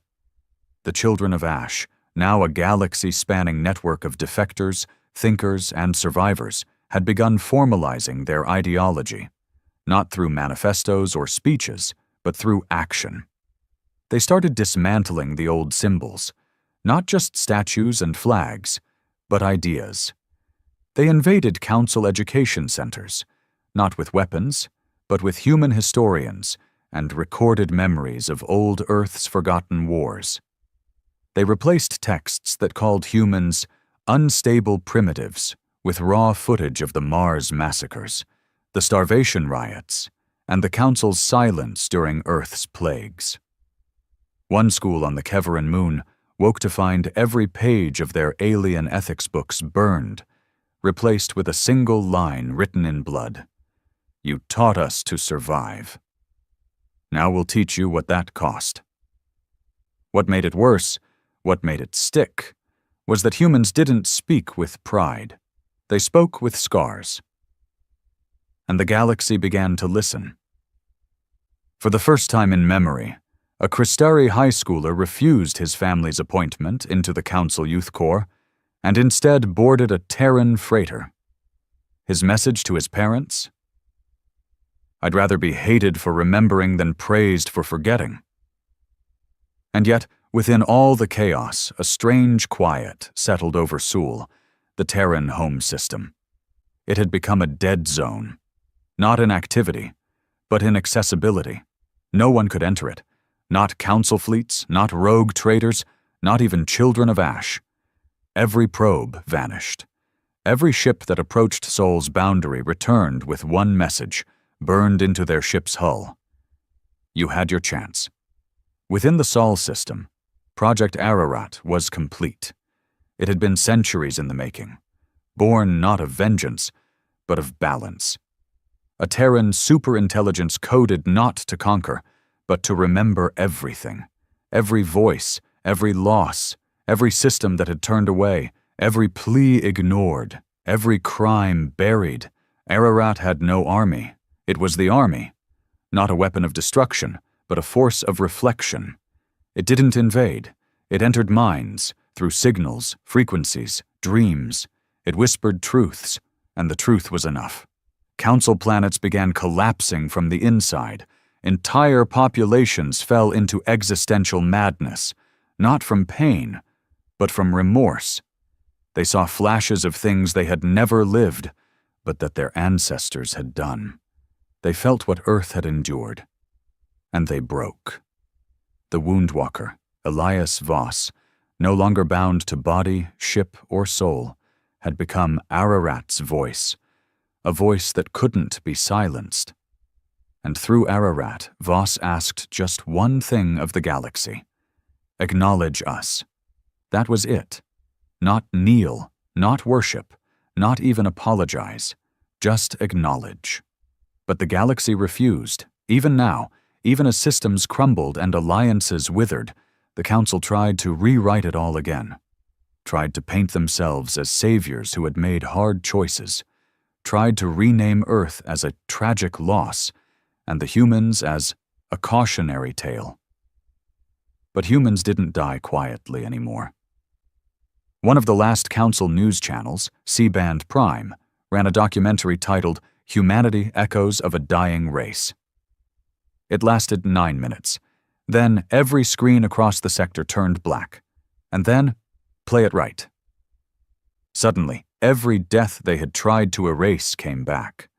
The children of Ash, now a galaxy-spanning network of defectors, thinkers, and survivors, had begun formalizing their ideology, not through manifestos or speeches, but through action. They started dismantling the old symbols, not just statues and flags, but ideas. They invaded council education centers, not with weapons, but with human historians and recorded memories of old Earth's forgotten wars. They replaced texts that called humans unstable primitives with raw footage of the Mars massacres, the starvation riots, and the Council's silence during Earth's plagues. One school on the Keveran moon woke to find every page of their alien ethics books burned, replaced with a single line written in blood. You taught us to survive. Now we'll teach you what that cost. What made it worse, what made it stick, was that humans didn't speak with pride. They spoke with scars. And the galaxy began to listen. For the first time in memory, a Crystari high schooler refused his family's appointment into the Council Youth Corps and instead boarded a Terran freighter. His message to his parents? I'd rather be hated for remembering than praised for forgetting. And yet, within all the chaos, a strange quiet settled over Sul, the Terran home system. It had become a dead zone, not in activity, but in accessibility. No one could enter it, not council fleets, not rogue traders, not even children of Ash. Every probe vanished. Every ship that approached Sol's boundary returned with one message, burned into their ship's hull. You had your chance. Within the Sol system, Project Ararat was complete. It had been centuries in the making, born not of vengeance, but of balance. A Terran superintelligence coded not to conquer, but to remember everything. Every voice, every loss, every system that had turned away, every plea ignored, every crime buried. Ararat had no army. It was the army, not a weapon of destruction, but a force of reflection. It didn't invade. It entered minds, through signals, frequencies, dreams. It whispered truths, and the truth was enough. Council planets began collapsing from the inside. Entire populations fell into existential madness, not from pain, but from remorse. They saw flashes of things they had never lived, but that their ancestors had done. They felt what Earth had endured, and they broke. The Woundwalker, Elias Voss, no longer bound to body, ship, or soul, had become Ararat's voice, a voice that couldn't be silenced. And through Ararat, Voss asked just one thing of the galaxy: acknowledge us. That was it. Not kneel, not worship, not even apologize, just acknowledge. But the galaxy refused. Even now, even as systems crumbled and alliances withered, the Council tried to rewrite it all again. Tried to paint themselves as saviors who had made hard choices. Tried to rename Earth as a tragic loss, and the humans as a cautionary tale. But humans didn't die quietly anymore. One of the last Council news channels, C-Band Prime, ran a documentary titled Humanity Echoes of a Dying Race. It lasted 9 minutes. Then every screen across the sector turned black. And then, play it right. Suddenly, every death they had tried to erase came back.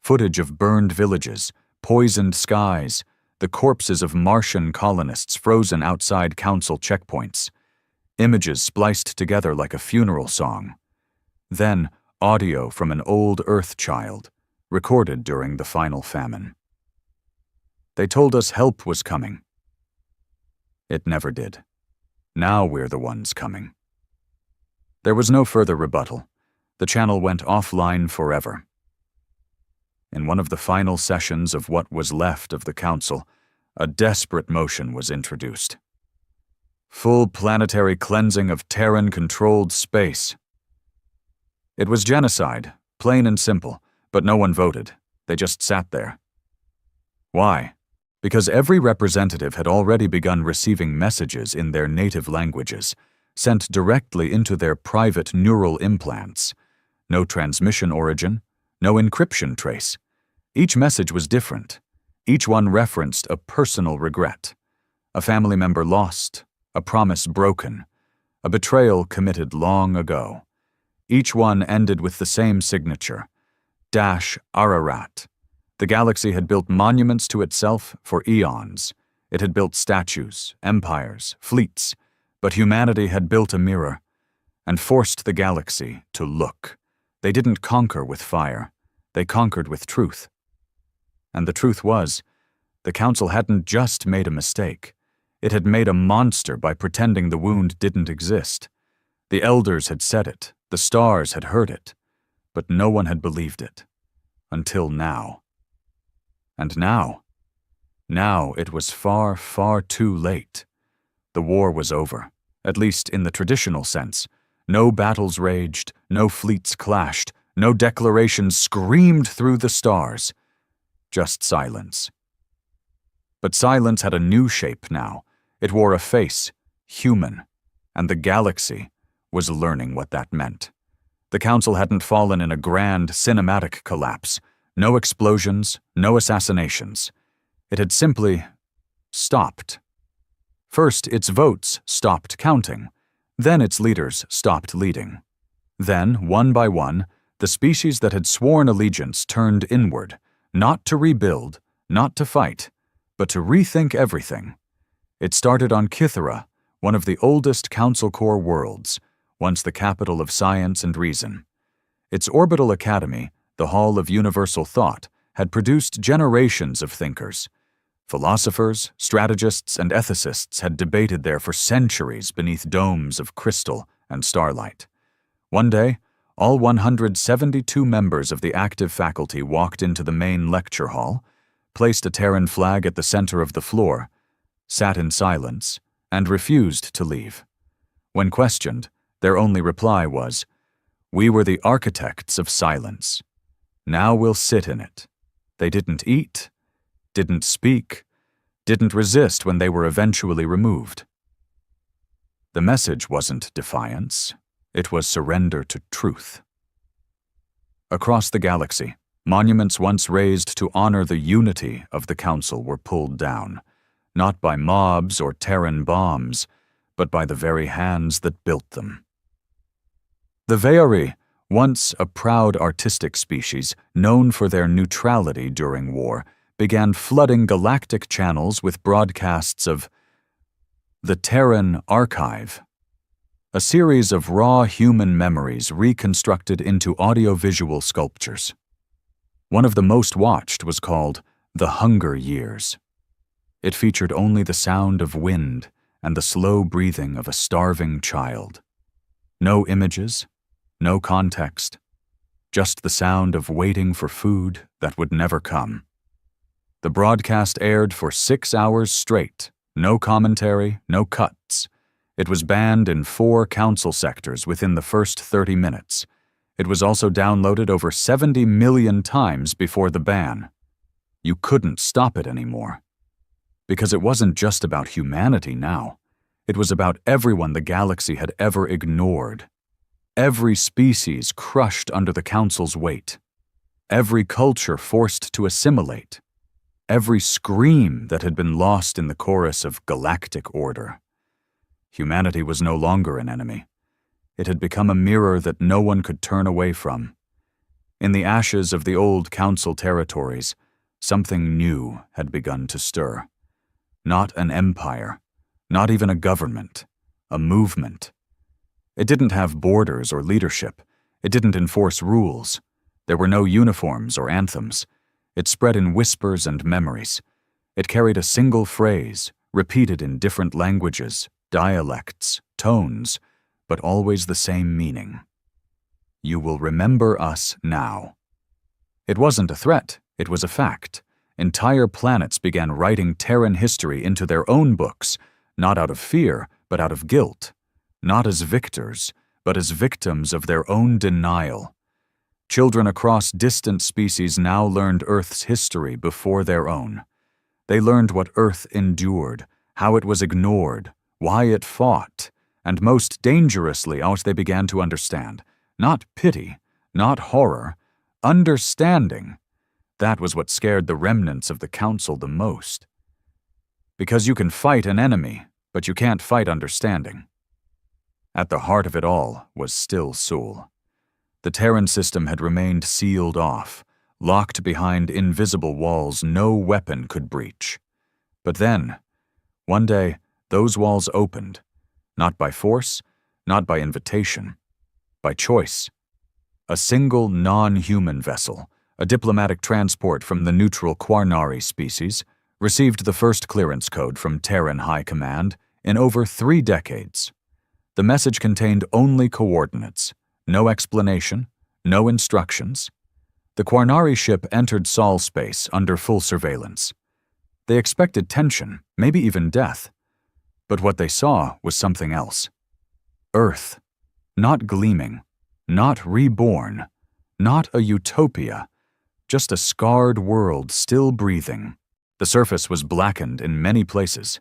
Footage of burned villages, poisoned skies, the corpses of Martian colonists frozen outside council checkpoints. Images spliced together like a funeral song. Then, audio from an old Earth child, recorded during the final famine. They told us help was coming. It never did. Now we're the ones coming. There was no further rebuttal. The channel went offline forever. In one of the final sessions of what was left of the council, a desperate motion was introduced. Full planetary cleansing of Terran-controlled space. It was genocide, plain and simple, but no one voted. They just sat there. Why? Because every representative had already begun receiving messages in their native languages, sent directly into their private neural implants. No transmission origin, no encryption trace. Each message was different. Each one referenced a personal regret. A family member lost, a promise broken, a betrayal committed long ago. Each one ended with the same signature, Ararat. The galaxy had built monuments to itself for eons. It had built statues, empires, fleets, but humanity had built a mirror and forced the galaxy to look. They didn't conquer with fire. They conquered with truth. And the truth was, the council hadn't just made a mistake. It had made a monster by pretending the wound didn't exist. The elders had said it. The stars had heard it. But no one had believed it. Until now. And now it was far, far too late. The war was over, at least in the traditional sense. No battles raged, no fleets clashed, no declarations screamed through the stars. Just silence. But silence had a new shape now. It wore a face, human, and the galaxy was learning what that meant. The council hadn't fallen in a grand cinematic collapse. No explosions, no assassinations. It had simply stopped. First, its votes stopped counting. Then its leaders stopped leading. Then, one by one, the species that had sworn allegiance turned inward, not to rebuild, not to fight, but to rethink everything. It started on Kythera, one of the oldest Council Corps worlds, once the capital of science and reason. Its orbital academy, the Hall of Universal Thought, had produced generations of thinkers. Philosophers, strategists, and ethicists had debated there for centuries beneath domes of crystal and starlight. One day, all 172 members of the active faculty walked into the main lecture hall, placed a Terran flag at the center of the floor, sat in silence, and refused to leave. When questioned, their only reply was, "We were the architects of silence. Now we'll sit in it." They didn't eat, didn't speak, didn't resist when they were eventually removed. The message wasn't defiance, it was surrender to truth. Across the galaxy, monuments once raised to honor the unity of the Council were pulled down, not by mobs or Terran bombs, but by the very hands that built them. The Veari, once a proud artistic species known for their neutrality during war, began flooding galactic channels with broadcasts of the Terran Archive, a series of raw human memories reconstructed into audiovisual sculptures. One of the most watched was called The Hunger Years. It featured only the sound of wind and the slow breathing of a starving child. No images, no context, just the sound of waiting for food that would never come. The broadcast aired for 6 hours straight, no commentary, no cuts. It was banned in 4 council sectors within the first 30 minutes. It was also downloaded over 70 million times before the ban. You couldn't stop it anymore. Because it wasn't just about humanity now. It was about everyone the galaxy had ever ignored. Every species crushed under the Council's weight. Every culture forced to assimilate. Every scream that had been lost in the chorus of galactic order. Humanity was no longer an enemy. It had become a mirror that no one could turn away from. In the ashes of the old council territories, something new had begun to stir. Not an empire, not even a government, a movement. It didn't have borders or leadership. It didn't enforce rules. There were no uniforms or anthems. It spread in whispers and memories. It carried a single phrase, repeated in different languages, dialects, tones, but always the same meaning. You will remember us now. It wasn't a threat, it was a fact. Entire planets began writing Terran history into their own books, not out of fear, but out of guilt. Not as victors, but as victims of their own denial. Children across distant species now learned Earth's history before their own. They learned what Earth endured, how it was ignored, why it fought, and most dangerously out they began to understand. Not pity, not horror, understanding. That was what scared the remnants of the Council the most. Because you can fight an enemy, but you can't fight understanding. At the heart of it all was still Sul. The Terran system had remained sealed off, locked behind invisible walls no weapon could breach. But then, one day, those walls opened, not by force, not by invitation, by choice. A single non-human vessel, a diplomatic transport from the neutral Quarnari species, received the first clearance code from Terran High Command in over 3 decades. The message contained only coordinates, no explanation, no instructions. The Quarnari ship entered Sol space under full surveillance. They expected tension, maybe even death. But what they saw was something else. Earth, not gleaming, not reborn, not a utopia, just a scarred world still breathing. The surface was blackened in many places.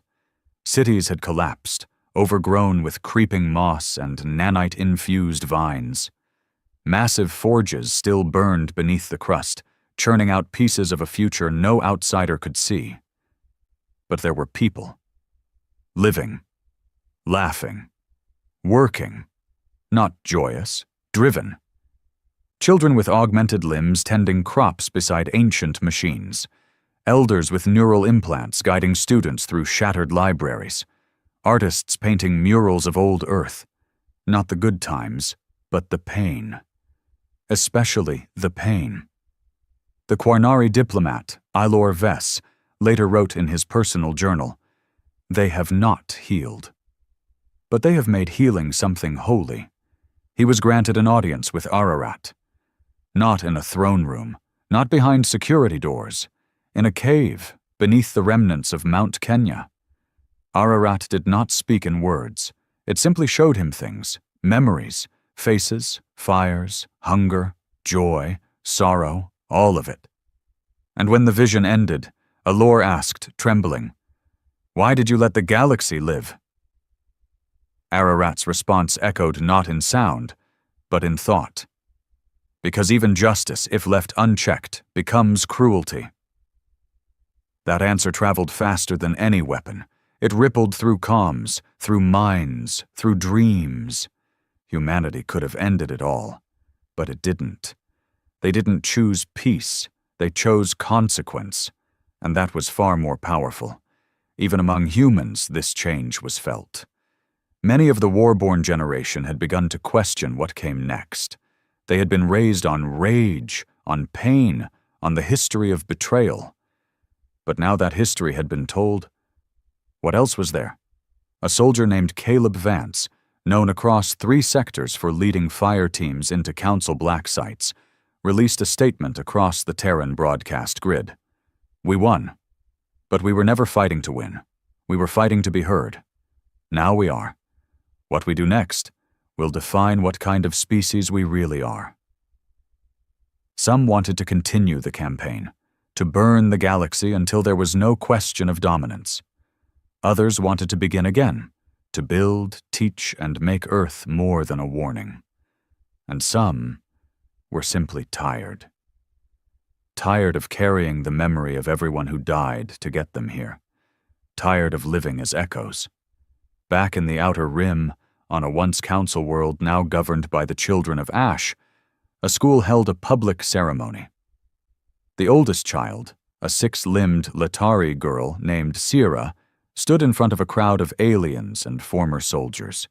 Cities had collapsed, overgrown with creeping moss and nanite-infused vines. Massive forges still burned beneath the crust, churning out pieces of a future no outsider could see. But there were people. Living. Laughing. Working. Not joyous. Driven. Children with augmented limbs tending crops beside ancient machines. Elders with neural implants guiding students through shattered libraries. Artists painting murals of old Earth. Not the good times, but the pain. Especially the pain. The Quarnari diplomat, Ilor Vess, later wrote in his personal journal, "They have not healed. But they have made healing something holy." He was granted an audience with Ararat. Not in a throne room, not behind security doors, in a cave beneath the remnants of Mount Kenya. Ararat did not speak in words. It simply showed him things, memories, faces, fires, hunger, joy, sorrow, all of it. And when the vision ended, Alor asked, trembling, "Why did you let the galaxy live?" Ararat's response echoed not in sound, but in thought. Because even justice, if left unchecked, becomes cruelty. That answer traveled faster than any weapon. It rippled through comms, through minds, through dreams. Humanity could have ended it all, but it didn't. They didn't choose peace, they chose consequence, and that was far more powerful. Even among humans, this change was felt. Many of the war-born generation had begun to question what came next. They had been raised on rage, on pain, on the history of betrayal. But now that history had been told, what else was there? A soldier named Caleb Vance, known across 3 sectors for leading fire teams into Council black sites, released a statement across the Terran broadcast grid. "We won. But we were never fighting to win. We were fighting to be heard. Now we are. What we do next will define what kind of species we really are." Some wanted to continue the campaign, to burn the galaxy until there was no question of dominance. Others wanted to begin again, to build, teach, and make Earth more than a warning. And some were simply tired. Tired of carrying the memory of everyone who died to get them here. Tired of living as echoes. Back in the outer rim, on a once council world now governed by the children of Ash, a school held a public ceremony. The oldest child, a 6-limbed Latari girl named Sierra, stood in front of a crowd of aliens and former soldiers.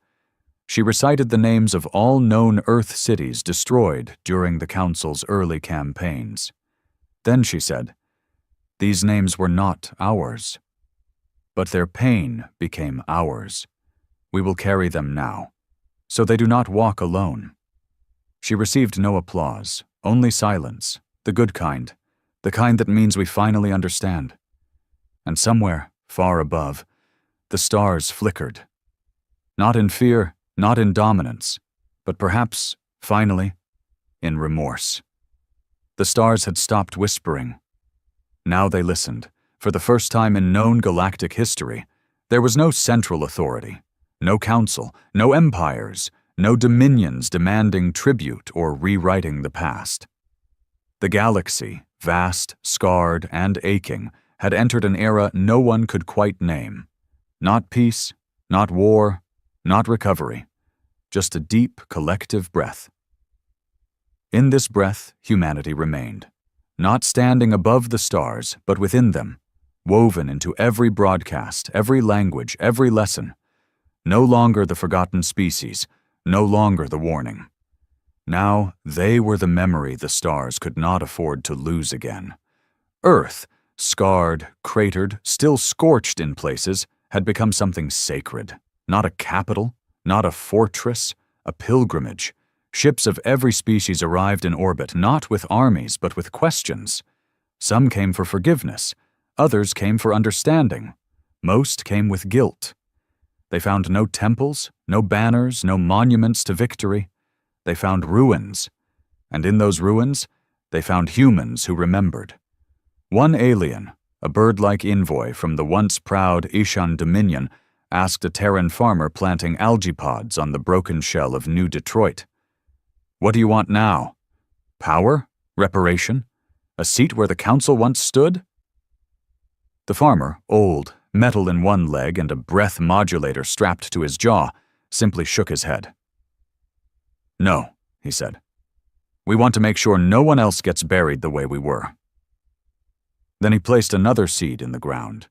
She recited the names of all known Earth cities destroyed during the Council's early campaigns. Then she said, "These names were not ours. But their pain became ours. We will carry them now, so they do not walk alone." She received no applause, only silence, the good kind, the kind that means we finally understand. And somewhere, far above, the stars flickered. Not in fear, not in dominance, but perhaps, finally, in remorse. The stars had stopped whispering. Now they listened. For the first time in known galactic history, there was no central authority, no council, no empires, no dominions demanding tribute or rewriting the past. The galaxy, vast, scarred, and aching, had entered an era no one could quite name. Not peace, not war, not recovery, just a deep collective breath. In this breath, humanity remained, not standing above the stars, but within them, woven into every broadcast, every language, every lesson. No longer the forgotten species, no longer the warning. Now they were the memory the stars could not afford to lose again. Earth, scarred, cratered, still scorched in places, had become something sacred. Not a capital, not a fortress, a pilgrimage. Ships of every species arrived in orbit, not with armies, but with questions. Some came for forgiveness. Others came for understanding. Most came with guilt. They found no temples, no banners, no monuments to victory. They found ruins. And in those ruins, they found humans who remembered. One alien, a bird-like envoy from the once proud Ishan Dominion, asked a Terran farmer planting algae pods on the broken shell of New Detroit, "What do you want now? Power? Reparation? A seat where the council once stood?" The farmer, old, metal in one leg and a breath modulator strapped to his jaw, simply shook his head. "No," he said. "We want to make sure no one else gets buried the way we were." Then he placed another seed in the ground.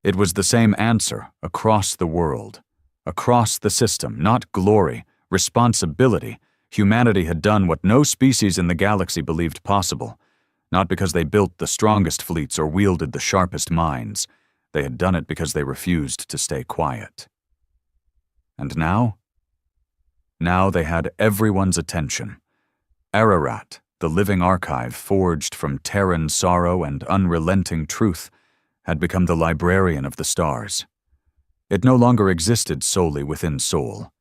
It was the same answer across the world, across the system, not glory, responsibility. Humanity had done what no species in the galaxy believed possible. Not because they built the strongest fleets or wielded the sharpest minds. They had done it because they refused to stay quiet. And now? Now they had everyone's attention. Ararat, the living archive forged from Terran sorrow and unrelenting truth, had become the librarian of the stars. It no longer existed solely within Sol.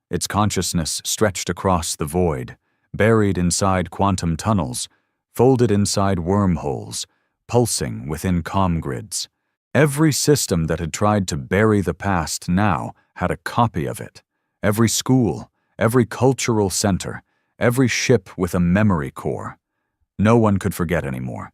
Its consciousness stretched across the void, buried inside quantum tunnels, folded inside wormholes, pulsing within comm grids. Every system that had tried to bury the past now had a copy of it. Every school, every cultural center, every ship with a memory core. No one could forget anymore.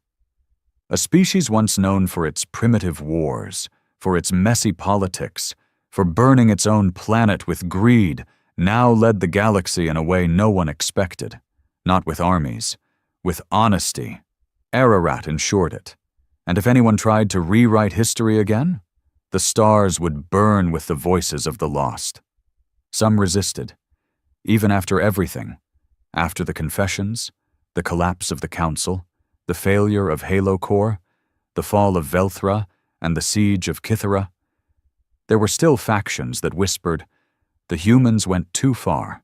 A species once known for its primitive wars, for its messy politics, for burning its own planet with greed, now led the galaxy in a way no one expected. Not with armies, with honesty. Ararat ensured it. And if anyone tried to rewrite history again, the stars would burn with the voices of the lost. Some resisted, even after everything, after the confessions, the collapse of the council, the failure of Halo Core, the fall of Velthra, and the siege of Kithara. There were still factions that whispered, the humans went too far.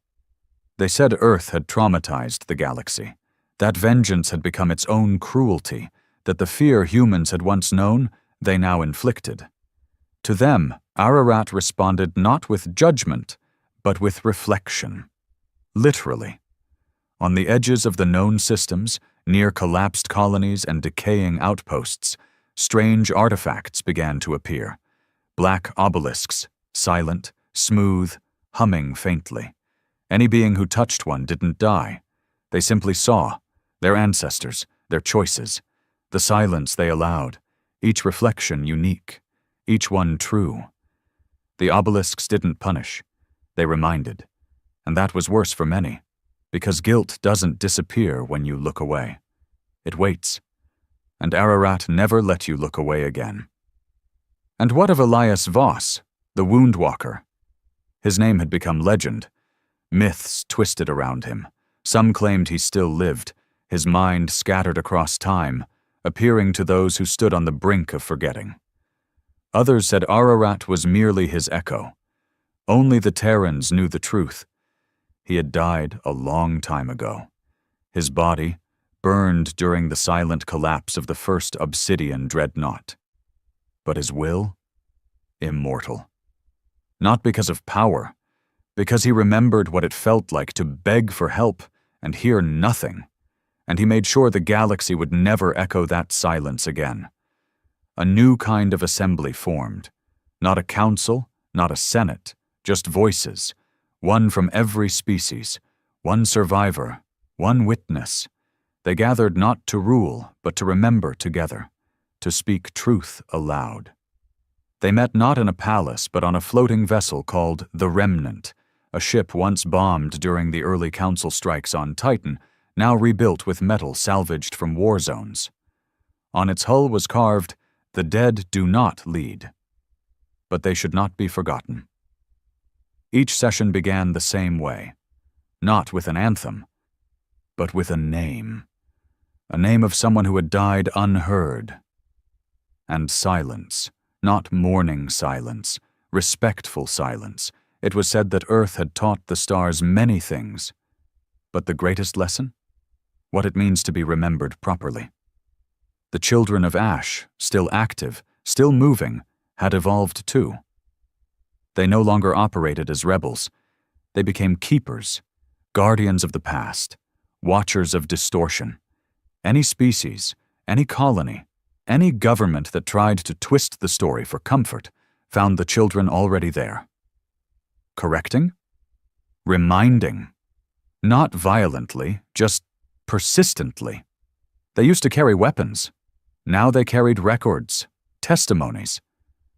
They said Earth had traumatized the galaxy, that vengeance had become its own cruelty, that the fear humans had once known, they now inflicted. To them, Ararat responded not with judgment, but with reflection. Literally. On the edges of the known systems, near collapsed colonies and decaying outposts, strange artifacts began to appear. Black obelisks, silent, smooth, humming faintly. Any being who touched one didn't die. They simply saw their ancestors, their choices, the silence they allowed, each reflection unique, each one true. The obelisks didn't punish. they reminded, and that was worse for many, because guilt doesn't disappear when you look away. It waits, and Ararat never let you look away again. And what of Elias Voss, the Wound Walker? His name had become legend. Myths twisted around him. Some claimed he still lived, his mind scattered across time, appearing to those who stood on the brink of forgetting. Others said Ararat was merely his echo. Only the Terrans knew the truth. He had died a long time ago. His body, burned during the silent collapse of the first obsidian dreadnought. But his will? Immortal. Not because of power, because he remembered what it felt like to beg for help and hear nothing, and he made sure the galaxy would never echo that silence again. A new kind of assembly formed. Not a council, not a senate, just voices, one from every species, one survivor, one witness. They gathered not to rule, but to remember together, to speak truth aloud. They met not in a palace, but on a floating vessel called the Remnant, a ship once bombed during the early council strikes on Titan, now rebuilt with metal salvaged from war zones. On its hull was carved, "The dead do not lead." But they should not be forgotten. Each session began the same way, not with an anthem, but with a name of someone who had died unheard. And silence, not mourning silence, respectful silence. It was said that Earth had taught the stars many things, but the greatest lesson? What it means to be remembered properly. The children of Ash, still active, still moving, had evolved too. They no longer operated as rebels. They became keepers, guardians of the past, watchers of distortion. Any species, any colony, any government that tried to twist the story for comfort found the children already there. Correcting? Reminding. Not violently, just persistently. They used to carry weapons. Now they carried records, testimonies,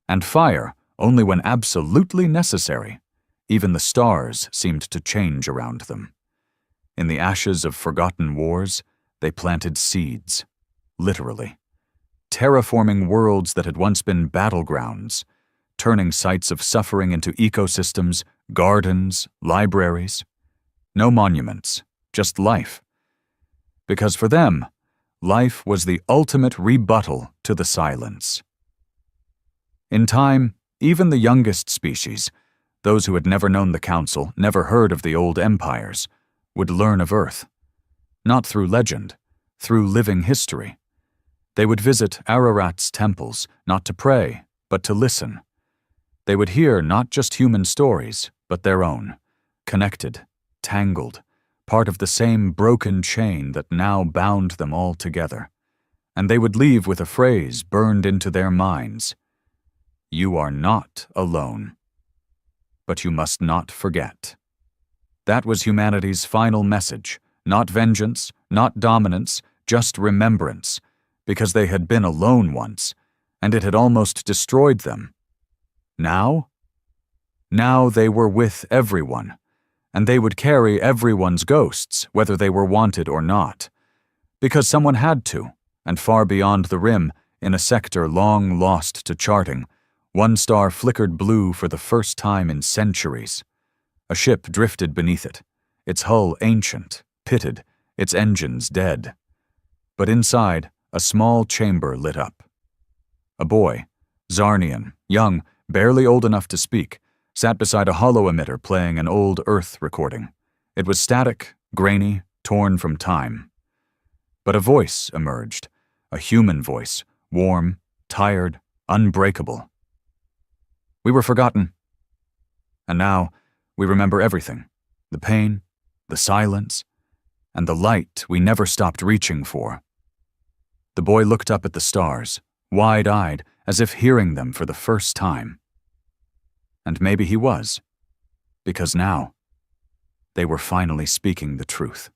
and fire only when absolutely necessary. Even the stars seemed to change around them. In the ashes of forgotten wars, they planted seeds, literally, terraforming worlds that had once been battlegrounds, turning sites of suffering into ecosystems, gardens, libraries. No monuments, just life. Because for them, life was the ultimate rebuttal to the silence. In time, even the youngest species, those who had never known the Council, never heard of the old empires, would learn of Earth. Not through legend, through living history. They would visit Ararat's temples, not to pray, but to listen. They would hear not just human stories, but their own, connected, tangled, part of the same broken chain that now bound them all together. And they would leave with a phrase burned into their minds. You are not alone. But you must not forget. That was humanity's final message, not vengeance, not dominance, just remembrance, because they had been alone once, and it had almost destroyed them. Now? Now they were with everyone, and they would carry everyone's ghosts, whether they were wanted or not, because someone had to, and far beyond the rim, in a sector long lost to charting, one star flickered blue for the first time in centuries. A ship drifted beneath it, its hull ancient, pitted, its engines dead. But inside, a small chamber lit up. A boy, Zarnian, young, barely old enough to speak, sat beside a hollow emitter playing an old Earth recording. It was static, grainy, torn from time. But a voice emerged, a human voice, warm, tired, unbreakable. We were forgotten. And now, we remember everything, the pain, the silence, and the light we never stopped reaching for. The boy looked up at the stars, wide-eyed, as if hearing them for the first time. And maybe he was, because now, they were finally speaking the truth.